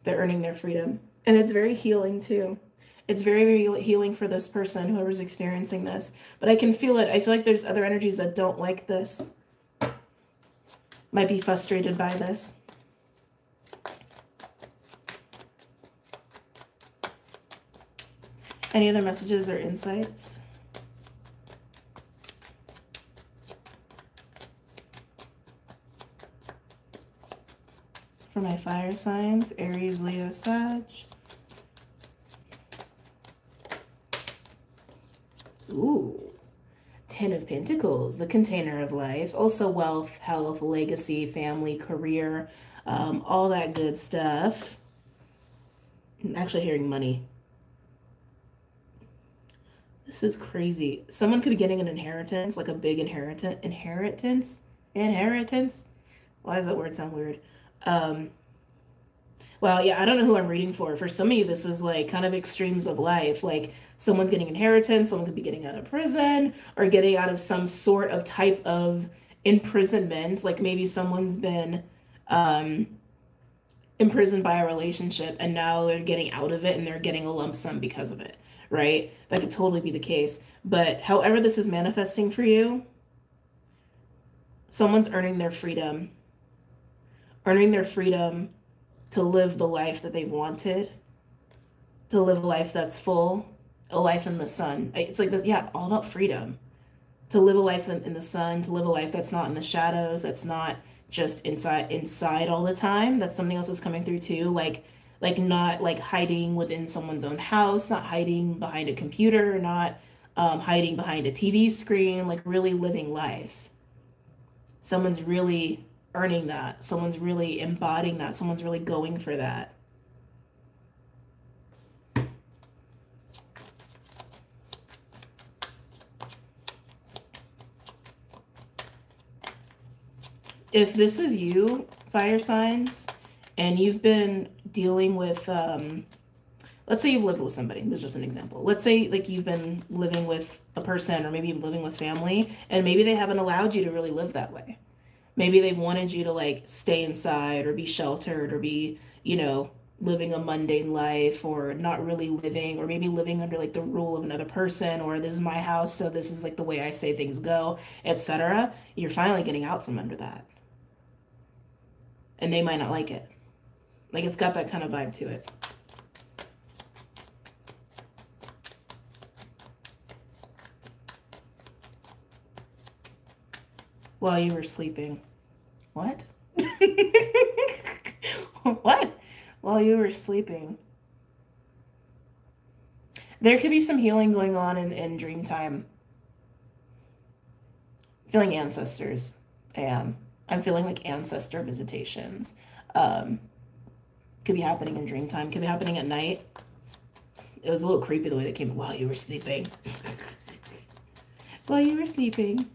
They're earning their freedom. And it's very healing too. It's very, very healing for this person, whoever's experiencing this. But I can feel it. I feel like there's other energies that don't like this. Might be frustrated by this. Any other messages or insights? For my fire signs, Aries, Leo, Sag. Ooh, 10 of Pentacles, the container of life. Also wealth, health, legacy, family, career, all that good stuff. I'm actually hearing money. This is crazy. Someone could be getting an inheritance, like a big inheritance. Why does that word sound weird? Well, yeah, I don't know who I'm reading for. For some of you, this is like kind of extremes of life. Like someone's getting inheritance, someone could be getting out of prison or getting out of some sort of type of imprisonment. Like maybe someone's been imprisoned by a relationship and now they're getting out of it and they're getting a lump sum because of it, right? That could totally be the case. But however this is manifesting for you, someone's earning their freedom to live the life that they've wanted, to live a life that's full, a life in the sun. It's like this, yeah, all about freedom. To live a life in the sun, to live a life that's not in the shadows, that's not just inside all the time. That's something else that's coming through too. Like not like hiding within someone's own house, not hiding behind a computer, not hiding behind a TV screen, like really living life. Someone's really earning that. Someone's really embodying that. Someone's really going for that. If this is you, fire signs, and you've been dealing with, let's say you've lived with somebody, this is just an example. Let's say like you've been living with a person or maybe you've been living with family and maybe they haven't allowed you to really live that way. Maybe they've wanted you to like stay inside or be sheltered or be, you know, living a mundane life or not really living or maybe living under like the rule of another person or this is my house, so this is like the way I say things go, etc. You're finally getting out from under that. And they might not like it. Like it's got that kind of vibe to it. While you were sleeping. What? What? While you were sleeping. There could be some healing going on in dream time. Feeling ancestors. I'm feeling like ancestor visitations. Could be happening in dream time. Could be happening at night. It was a little creepy the way that came while you were sleeping. While you were sleeping.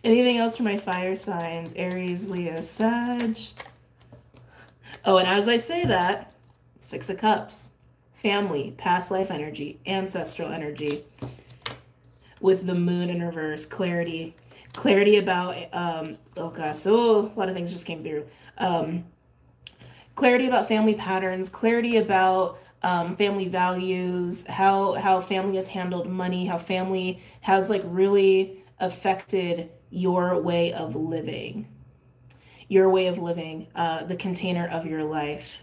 Anything else for my fire signs? Aries, Leo, Sag. Oh, and as I say that, 6 of Cups. Family, past life energy, ancestral energy. With the moon in reverse, clarity. Clarity about, oh gosh, so a lot of things just came through. Clarity about family patterns, clarity about family values, how family has handled money, how family has like really affected your way of living, the container of your life.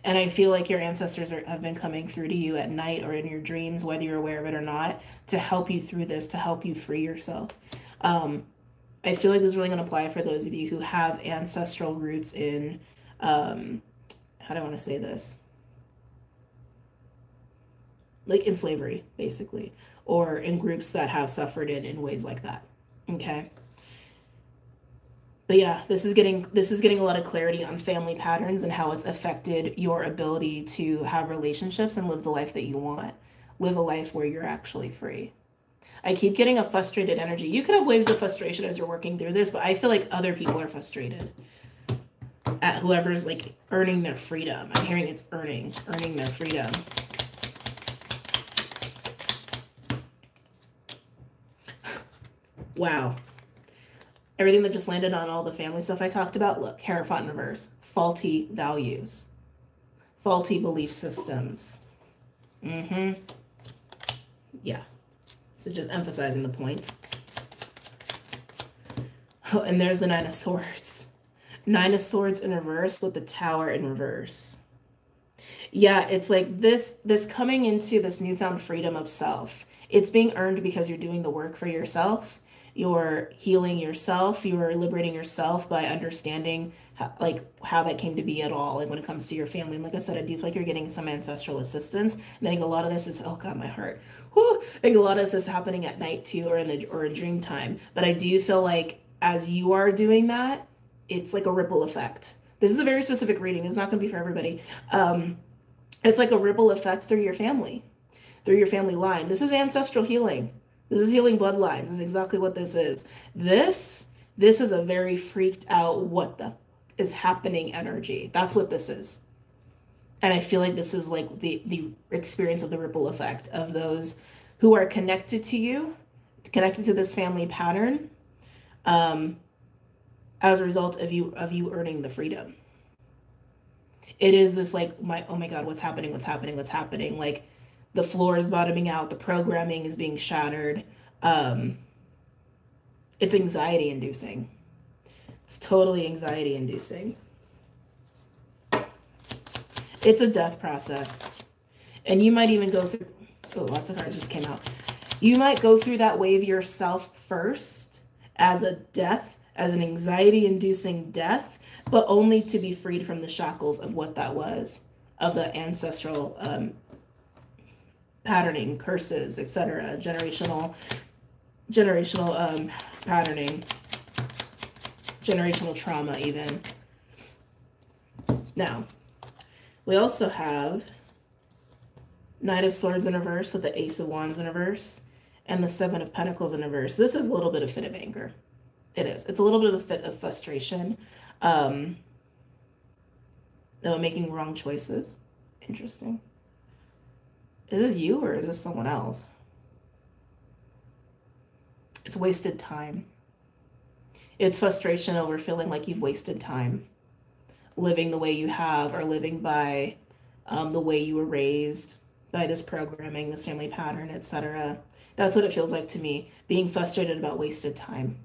And I feel like your ancestors have been coming through to you at night or in your dreams, whether you're aware of it or not, to help you through this, to help you free yourself. I feel like this is really going to apply for those of you who have ancestral roots in, how do I want to say this? Like in slavery, basically, or in groups that have suffered in ways like that. Okay. But yeah, this is getting a lot of clarity on family patterns and how it's affected your ability to have relationships and live the life that you want. Live a life where you're actually free. I keep getting a frustrated energy. You could have waves of frustration as you're working through this, but I feel like other people are frustrated at whoever's like earning their freedom. I'm hearing it's earning their freedom. Wow. Everything that just landed on all the family stuff I talked about. Look, Hierophant in reverse. Faulty values. Faulty belief systems. Yeah. So just emphasizing the point. Oh, and there's the Nine of Swords. Nine of Swords in reverse with the Tower in reverse. Yeah, it's like this coming into this newfound freedom of self. It's being earned because you're doing the work for yourself. You're healing yourself. You're liberating yourself by understanding how that came to be at all. Like when it comes to your family. And like I said, I do feel like you're getting some ancestral assistance. And I think a lot of this is, oh God, my heart. Whew. I think a lot of this is happening at night too, or in dream time. But I do feel like as you are doing that, it's like a ripple effect. This is a very specific reading. It's not going to be for everybody. It's like a ripple effect through your family line. This is ancestral healing. This is healing bloodlines. This is exactly what this is. This is a very freaked out, what the is happening energy. That's what this is. And I feel like this is like the experience of the ripple effect of those who are connected to you, connected to this family pattern, as a result of you earning the freedom. It is this like, oh my God, what's happening? Like the floor is bottoming out. The programming is being shattered. It's anxiety inducing. It's totally anxiety inducing. It's a death process. And you might even go through, oh, lots of cards just came out. You might go through that wave yourself first as a death, as an anxiety inducing death, but only to be freed from the shackles of what that was, of the ancestral patterning, curses, etc., generational patterning, generational trauma even. Now, we also have Knight of Swords in reverse with the Ace of Wands in reverse and the Seven of Pentacles in reverse. This is a little bit of fit of anger. It is. It's a little bit of a fit of frustration. Making wrong choices. Interesting. Is this you or is this someone else? It's wasted time. It's frustration over feeling like you've wasted time living the way you have, or living by the way you were raised, by this programming, this family pattern, etc. That's what it feels like to me, being frustrated about wasted time.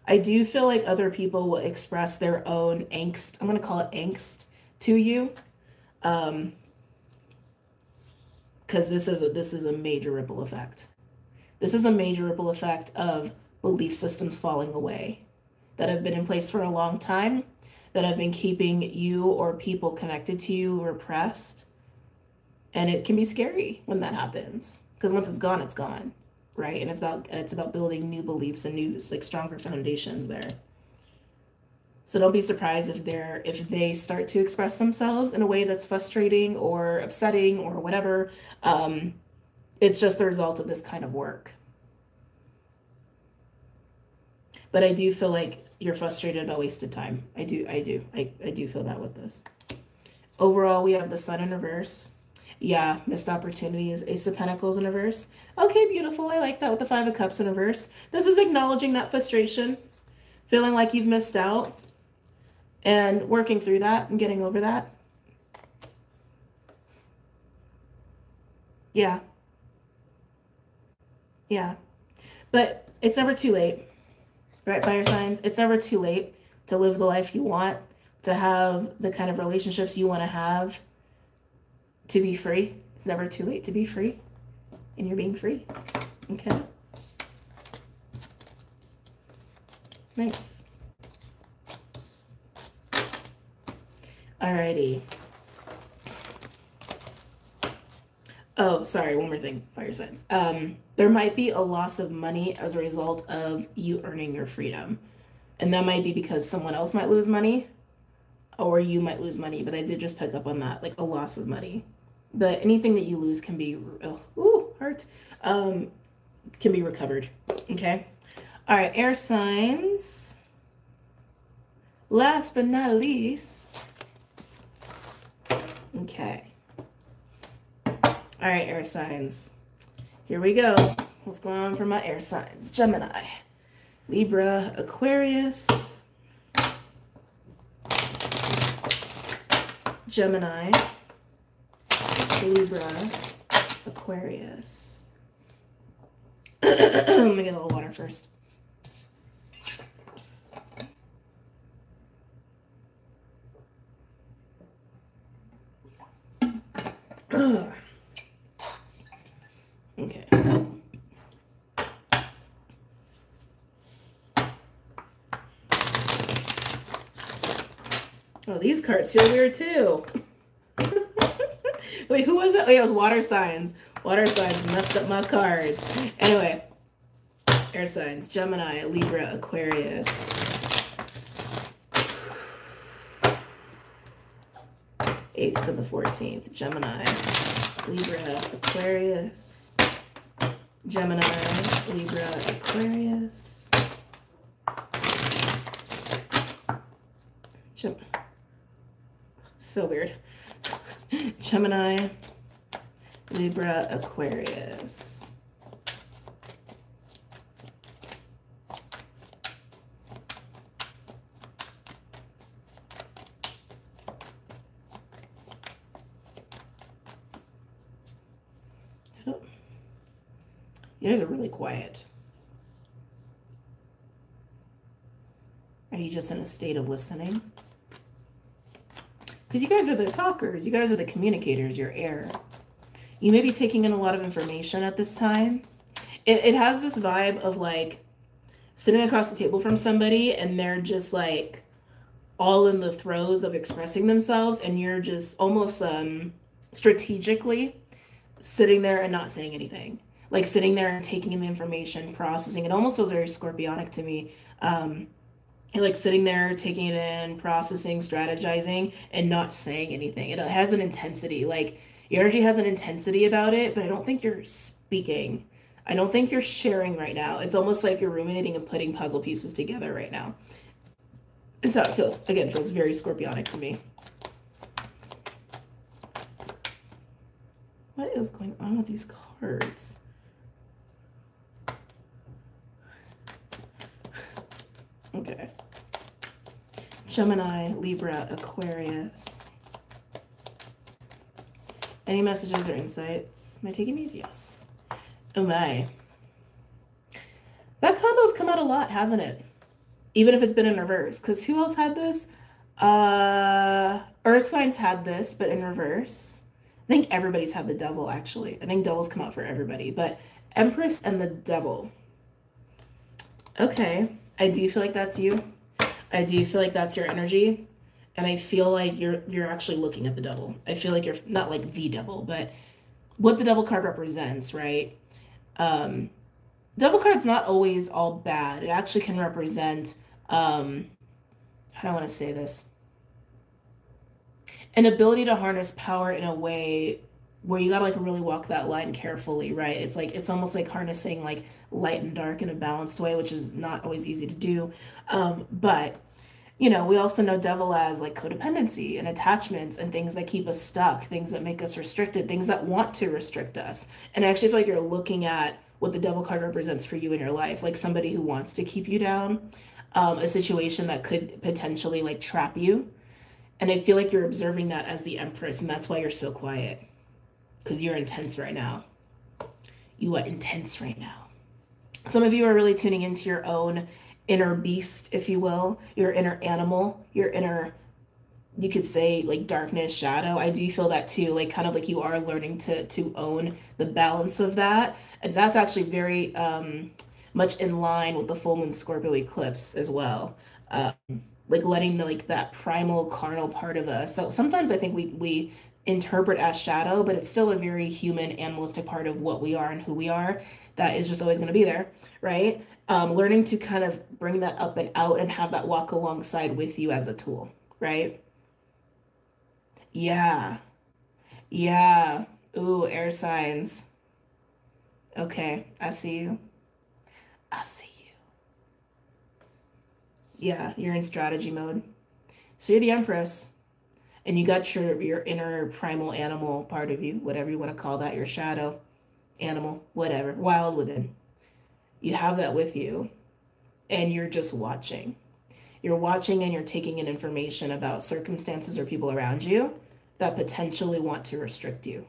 I do feel like other people will express their own angst. I'm going to call it angst to you. Because this is a major ripple effect. This is a major ripple effect of belief systems falling away that have been in place for a long time, that have been keeping you or people connected to you repressed. And it can be scary when that happens, because once it's gone, right? And it's about building new beliefs and new, like, stronger foundations there. So don't be surprised if they start to express themselves in a way that's frustrating or upsetting or whatever. It's just the result of this kind of work. But I do feel like you're frustrated about wasted time. I do feel that with this. Overall, we have the Sun in reverse. Yeah, missed opportunities. Ace of Pentacles in reverse. Okay, beautiful. I like that with the Five of Cups in reverse. This is acknowledging that frustration, feeling like you've missed out, and working through that and getting over that. Yeah. Yeah. But it's never too late, right, fire signs? It's never too late to live the life you want, to have the kind of relationships you want to have, to be free. It's never too late to be free, and you're being free. Okay. Nice. Alrighty. Oh, sorry, one more thing, fire signs. There might be a loss of money as a result of you earning your freedom. And that might be because someone else might lose money, or you might lose money, but I did just pick up on that, like a loss of money. but anything that you lose can be, heart, can be recovered. Okay. All right, air signs. Last but not least. Okay. All right, air signs. Here we go. What's going on for my air signs? Gemini, Libra, Aquarius. Gemini, Libra, Aquarius. Let me get a little water first. Okay. Oh, these cards feel weird too. Wait, who was it? Oh, yeah, it was water signs. Water signs messed up my cards. Anyway, air signs. Gemini, Libra, Aquarius. 8th to the 14th. Gemini, Libra, Aquarius. Gemini, Libra, Aquarius. So weird. Gemini, Libra, Aquarius. So, you guys are really quiet. Are you just in a state of listening? Because you guys are the talkers. You guys are the communicators. You're air. You may be taking in a lot of information at this time. It has this vibe of like sitting across the table from somebody and they're just like all in the throes of expressing themselves, and you're just almost strategically sitting there and not saying anything. Like sitting there and taking in the information, processing. It almost feels very scorpionic to me. Like sitting there, taking it in, processing, strategizing, and not saying anything. It has an intensity. Like your energy has an intensity about it, but I don't think you're speaking. I don't think you're sharing right now. It's almost like you're ruminating and putting puzzle pieces together right now. That's how it feels. Again, it feels very scorpionic to me. What is going on with these cards? Okay. Gemini, Libra, Aquarius. Any messages or insights? Am I taking these? Yes. Oh my. That combo's come out a lot, hasn't it? Even if it's been in reverse. Because who else had this? Earth signs had this, but in reverse. I think everybody's had the devil, actually. I think devil's come out for everybody. But Empress and the devil. Okay. I do feel like that's you. I do feel like that's your energy. And I feel like you're actually looking at the devil. I feel like you're not like the devil, but what the devil card represents, right? Devil card's not always all bad. It actually can represent, how do I want to say this? An ability to harness power in a way where you gotta like really walk that line carefully, right? It's like, it's almost like harnessing like light and dark in a balanced way, which is not always easy to do. But you know, we also know devil as like codependency and attachments and things that keep us stuck, things that make us restricted, things that want to restrict us. And I actually feel like you're looking at what the devil card represents for you in your life, like somebody who wants to keep you down, a situation that could potentially like trap you. And I feel like you're observing that as the Empress, and that's why you're so quiet. Because you're intense right now. You are intense right now. Some of you are really tuning into your own inner beast, if you will, your inner animal, your inner, you could say like darkness, shadow. I do feel that too, like kind of like you are learning to own the balance of that. And that's actually very much in line with the full moon Scorpio eclipse as well. Like letting the, like that primal carnal part of us. So sometimes I think we interpret as shadow, but it's still a very human, animalistic part of what we are and who we are that is just always going to be there, right? Learning to kind of bring that up and out and have that walk alongside with you as a tool, right? Yeah. Yeah. Ooh, air signs. Okay, I see you. I see you. Yeah, you're in strategy mode. So you're the Empress, and you got your inner primal animal part of you, whatever you want to call that, your shadow animal, whatever, wild within. You have that with you, and you're just watching. You're watching and you're taking in information about circumstances or people around you that potentially want to restrict you,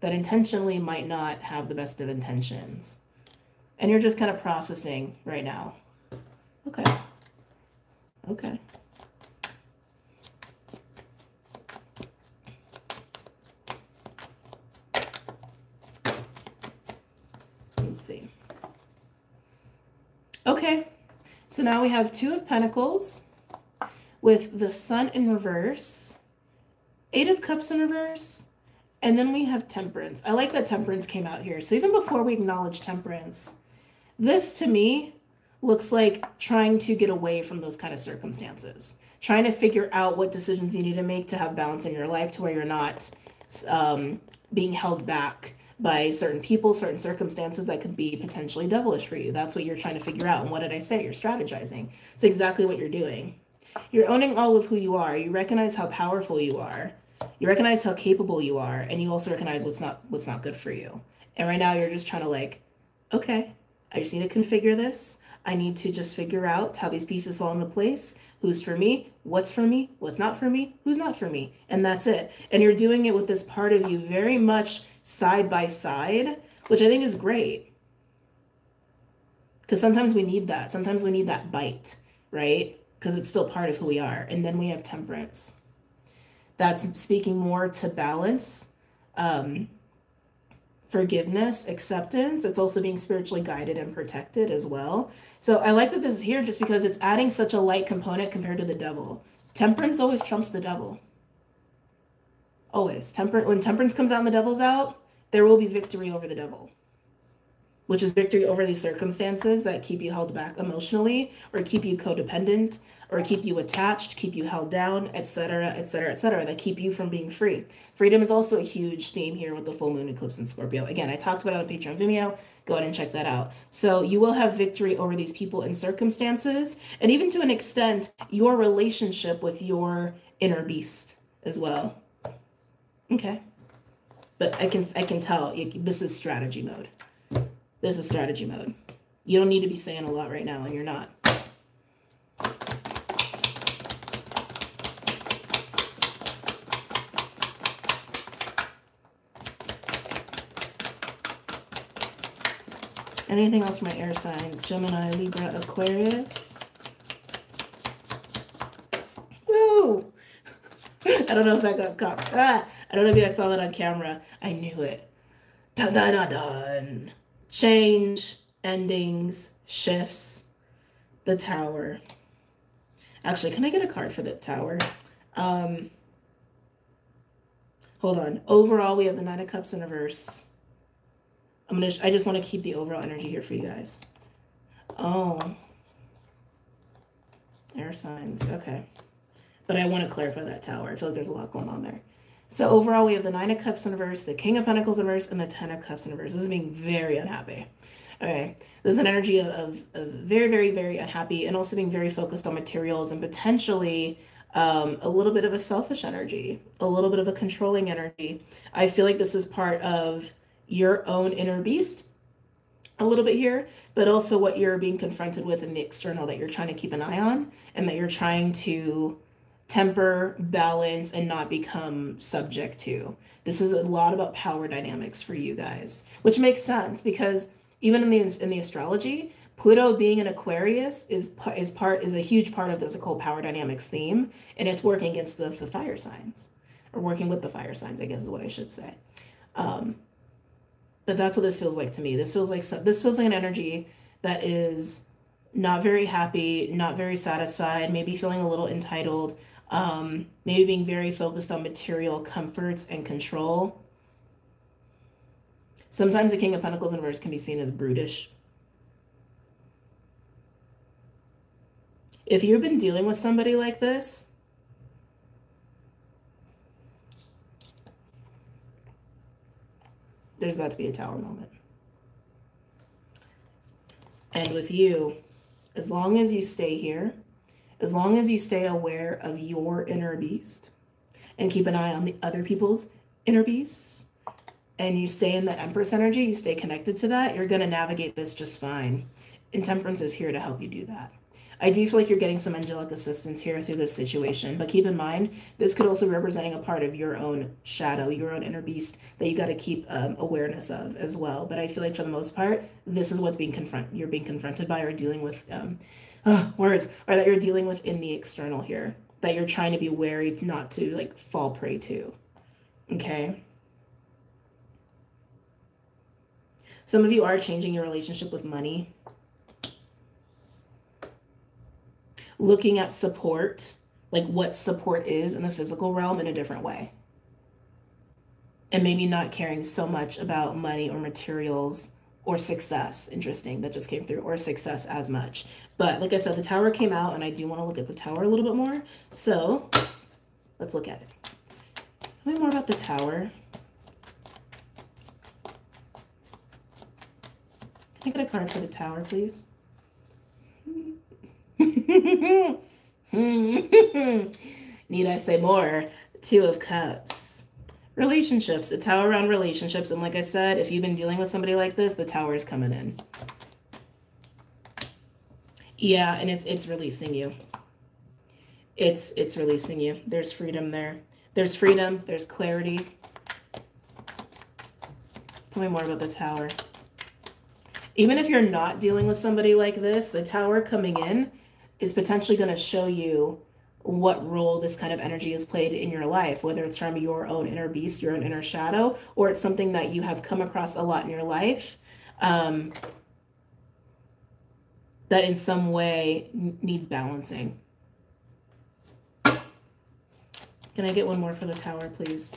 that intentionally might not have the best of intentions. And you're just kind of processing right now. Okay. Okay. Let me see. Okay. So now we have Two of Pentacles with the Sun in reverse, Eight of Cups in reverse, and then we have Temperance. I like that Temperance came out here. So even before we acknowledge Temperance, this to me looks like trying to get away from those kind of circumstances, trying to figure out what decisions you need to make to have balance in your life to where you're not being held back by certain people, certain circumstances that could be potentially devilish for you. That's what you're trying to figure out. And what did I say? You're strategizing. It's exactly what you're doing. You're owning all of who you are. You recognize how powerful you are. You recognize how capable you are, and you also recognize what's not good for you. And right now you're just trying to like, okay, I just need to configure this. I need to just figure out how these pieces fall into place. Who's for me? What's not for me? Who's not for me? And that's it. And you're doing it with this part of you very much side by side, which I think is great. Because sometimes we need that. Sometimes we need that bite, right? Because it's still part of who we are. And then we have Temperance. That's speaking more to balance, forgiveness, acceptance. It's also being spiritually guided and protected as well. So I like that this is here just because it's adding such a light component compared to the Devil. Temperance always trumps the Devil. Always. When Temperance comes out and the Devil's out, there will be victory over the Devil, which is victory over these circumstances that keep you held back emotionally or keep you codependent or keep you attached, keep you held down, etc., etc., etc., that keep you from being free. Freedom is also a huge theme here with the full moon eclipse in Scorpio. Again, I talked about it on Patreon Vimeo. Go ahead and check that out. So you will have victory over these people and circumstances, and even to an extent, your relationship with your inner beast as well. Okay. But I can tell this is strategy mode. This is strategy mode. You don't need to be saying a lot right now, and you're not. Anything else for my air signs? Gemini, Libra, Aquarius. Woo! I don't know if that got caught. I don't know if you guys saw that on camera. I knew it. Dun dun dun dun. Change, endings, shifts, the Tower. Actually, can I get a card for the Tower? Hold on. Overall, we have the Nine of Cups in reverse. I just want to keep the overall energy here for you guys. Oh. Air signs. Okay. But I want to clarify that Tower. I feel like there's a lot going on there. So overall, we have the Nine of Cups in reverse, the King of Pentacles in reverse, and the Ten of Cups in reverse. This is being very unhappy. Okay. This is an energy of very, very, very unhappy and also being very focused on materials and potentially a little bit of a selfish energy, a little bit of a controlling energy. I feel like this is part of your own inner beast a little bit here, but also what you're being confronted with in the external that you're trying to keep an eye on and that you're trying to temper, balance, and not become subject to. This is a lot about power dynamics for you guys, which makes sense because even in the astrology, Pluto being an Aquarius is a huge part of this whole power dynamics theme, and it's working against the fire signs, or working with the fire signs, I guess is what I should say. But that's what this feels like to me. This feels like an energy that is not very happy, not very satisfied, maybe feeling a little entitled, maybe being very focused on material comforts and control. Sometimes the King of Pentacles in reverse can be seen as brutish. If you've been dealing with somebody like this, There's about to be a Tower moment. And with you, as long as you stay here, as long as you stay aware of your inner beast and keep an eye on the other people's inner beasts, and you stay in the Empress energy, you stay connected to that, you're going to navigate this just fine. And Temperance is here to help you do that. I do feel like you're getting some angelic assistance here through this situation, but keep in mind, this could also be representing a part of your own shadow, your own inner beast that you got to keep awareness of as well. But I feel like for the most part, this is what's you're being confronted by or dealing with words, or that you're dealing with in the external here, that you're trying to be wary not to like fall prey to. Okay. Some of you are changing your relationship with money. Looking at support, like what support is in the physical realm in a different way. And maybe not caring so much about money or materials or success, interesting, that just came through, or success as much. But like I said, the Tower came out, and I do want to look at the Tower a little bit more. So let's look at it. Tell me more about the Tower. Can I get a card for the Tower, please? Need I say more? Two of Cups. Relationships. A Tower around relationships. And like I said, if you've been dealing with somebody like this, the Tower is coming in. Yeah, and it's releasing you. It's releasing you. There's freedom there. There's freedom. There's clarity. Tell me more about the Tower. Even if you're not dealing with somebody like this, the Tower coming in is potentially going to show you what role this kind of energy has played in your life, whether it's from your own inner beast, your own inner shadow, or it's something that you have come across a lot in your life that in some way needs balancing. Can I get one more for the Tower, please?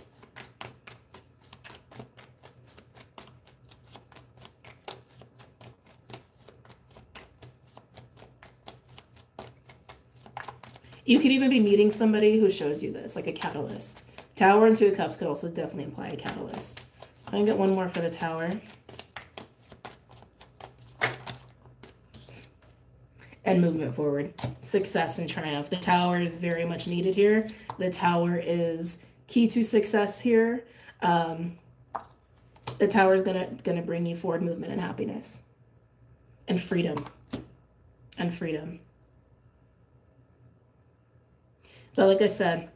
You could even be meeting somebody who shows you this, like a catalyst. Tower and Two of Cups could also definitely imply a catalyst. I'm going to get one more for the Tower. And movement forward. Success and triumph. The Tower is very much needed here. The Tower is key to success here. The Tower is gonna bring you forward movement and happiness. And freedom. And freedom. But like I said,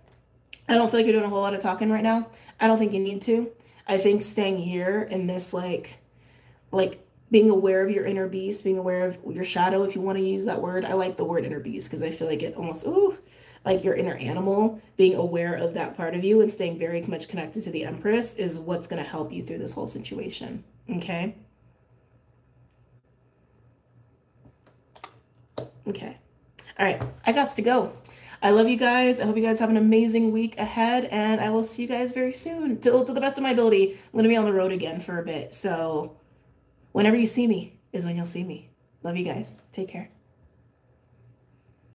I don't feel like you're doing a whole lot of talking right now. I don't think you need to. I think staying here in this like being aware of your inner beast, being aware of your shadow, if you want to use that word. I like the word inner beast because I feel like it almost, like your inner animal, being aware of that part of you and staying very much connected to the Empress is what's going to help you through this whole situation. Okay? Okay. All right. I got to go. I love you guys. I hope you guys have an amazing week ahead, and I will see you guys very soon. To the best of my ability, I'm going to be on the road again for a bit. So whenever you see me is when you'll see me. Love you guys. Take care.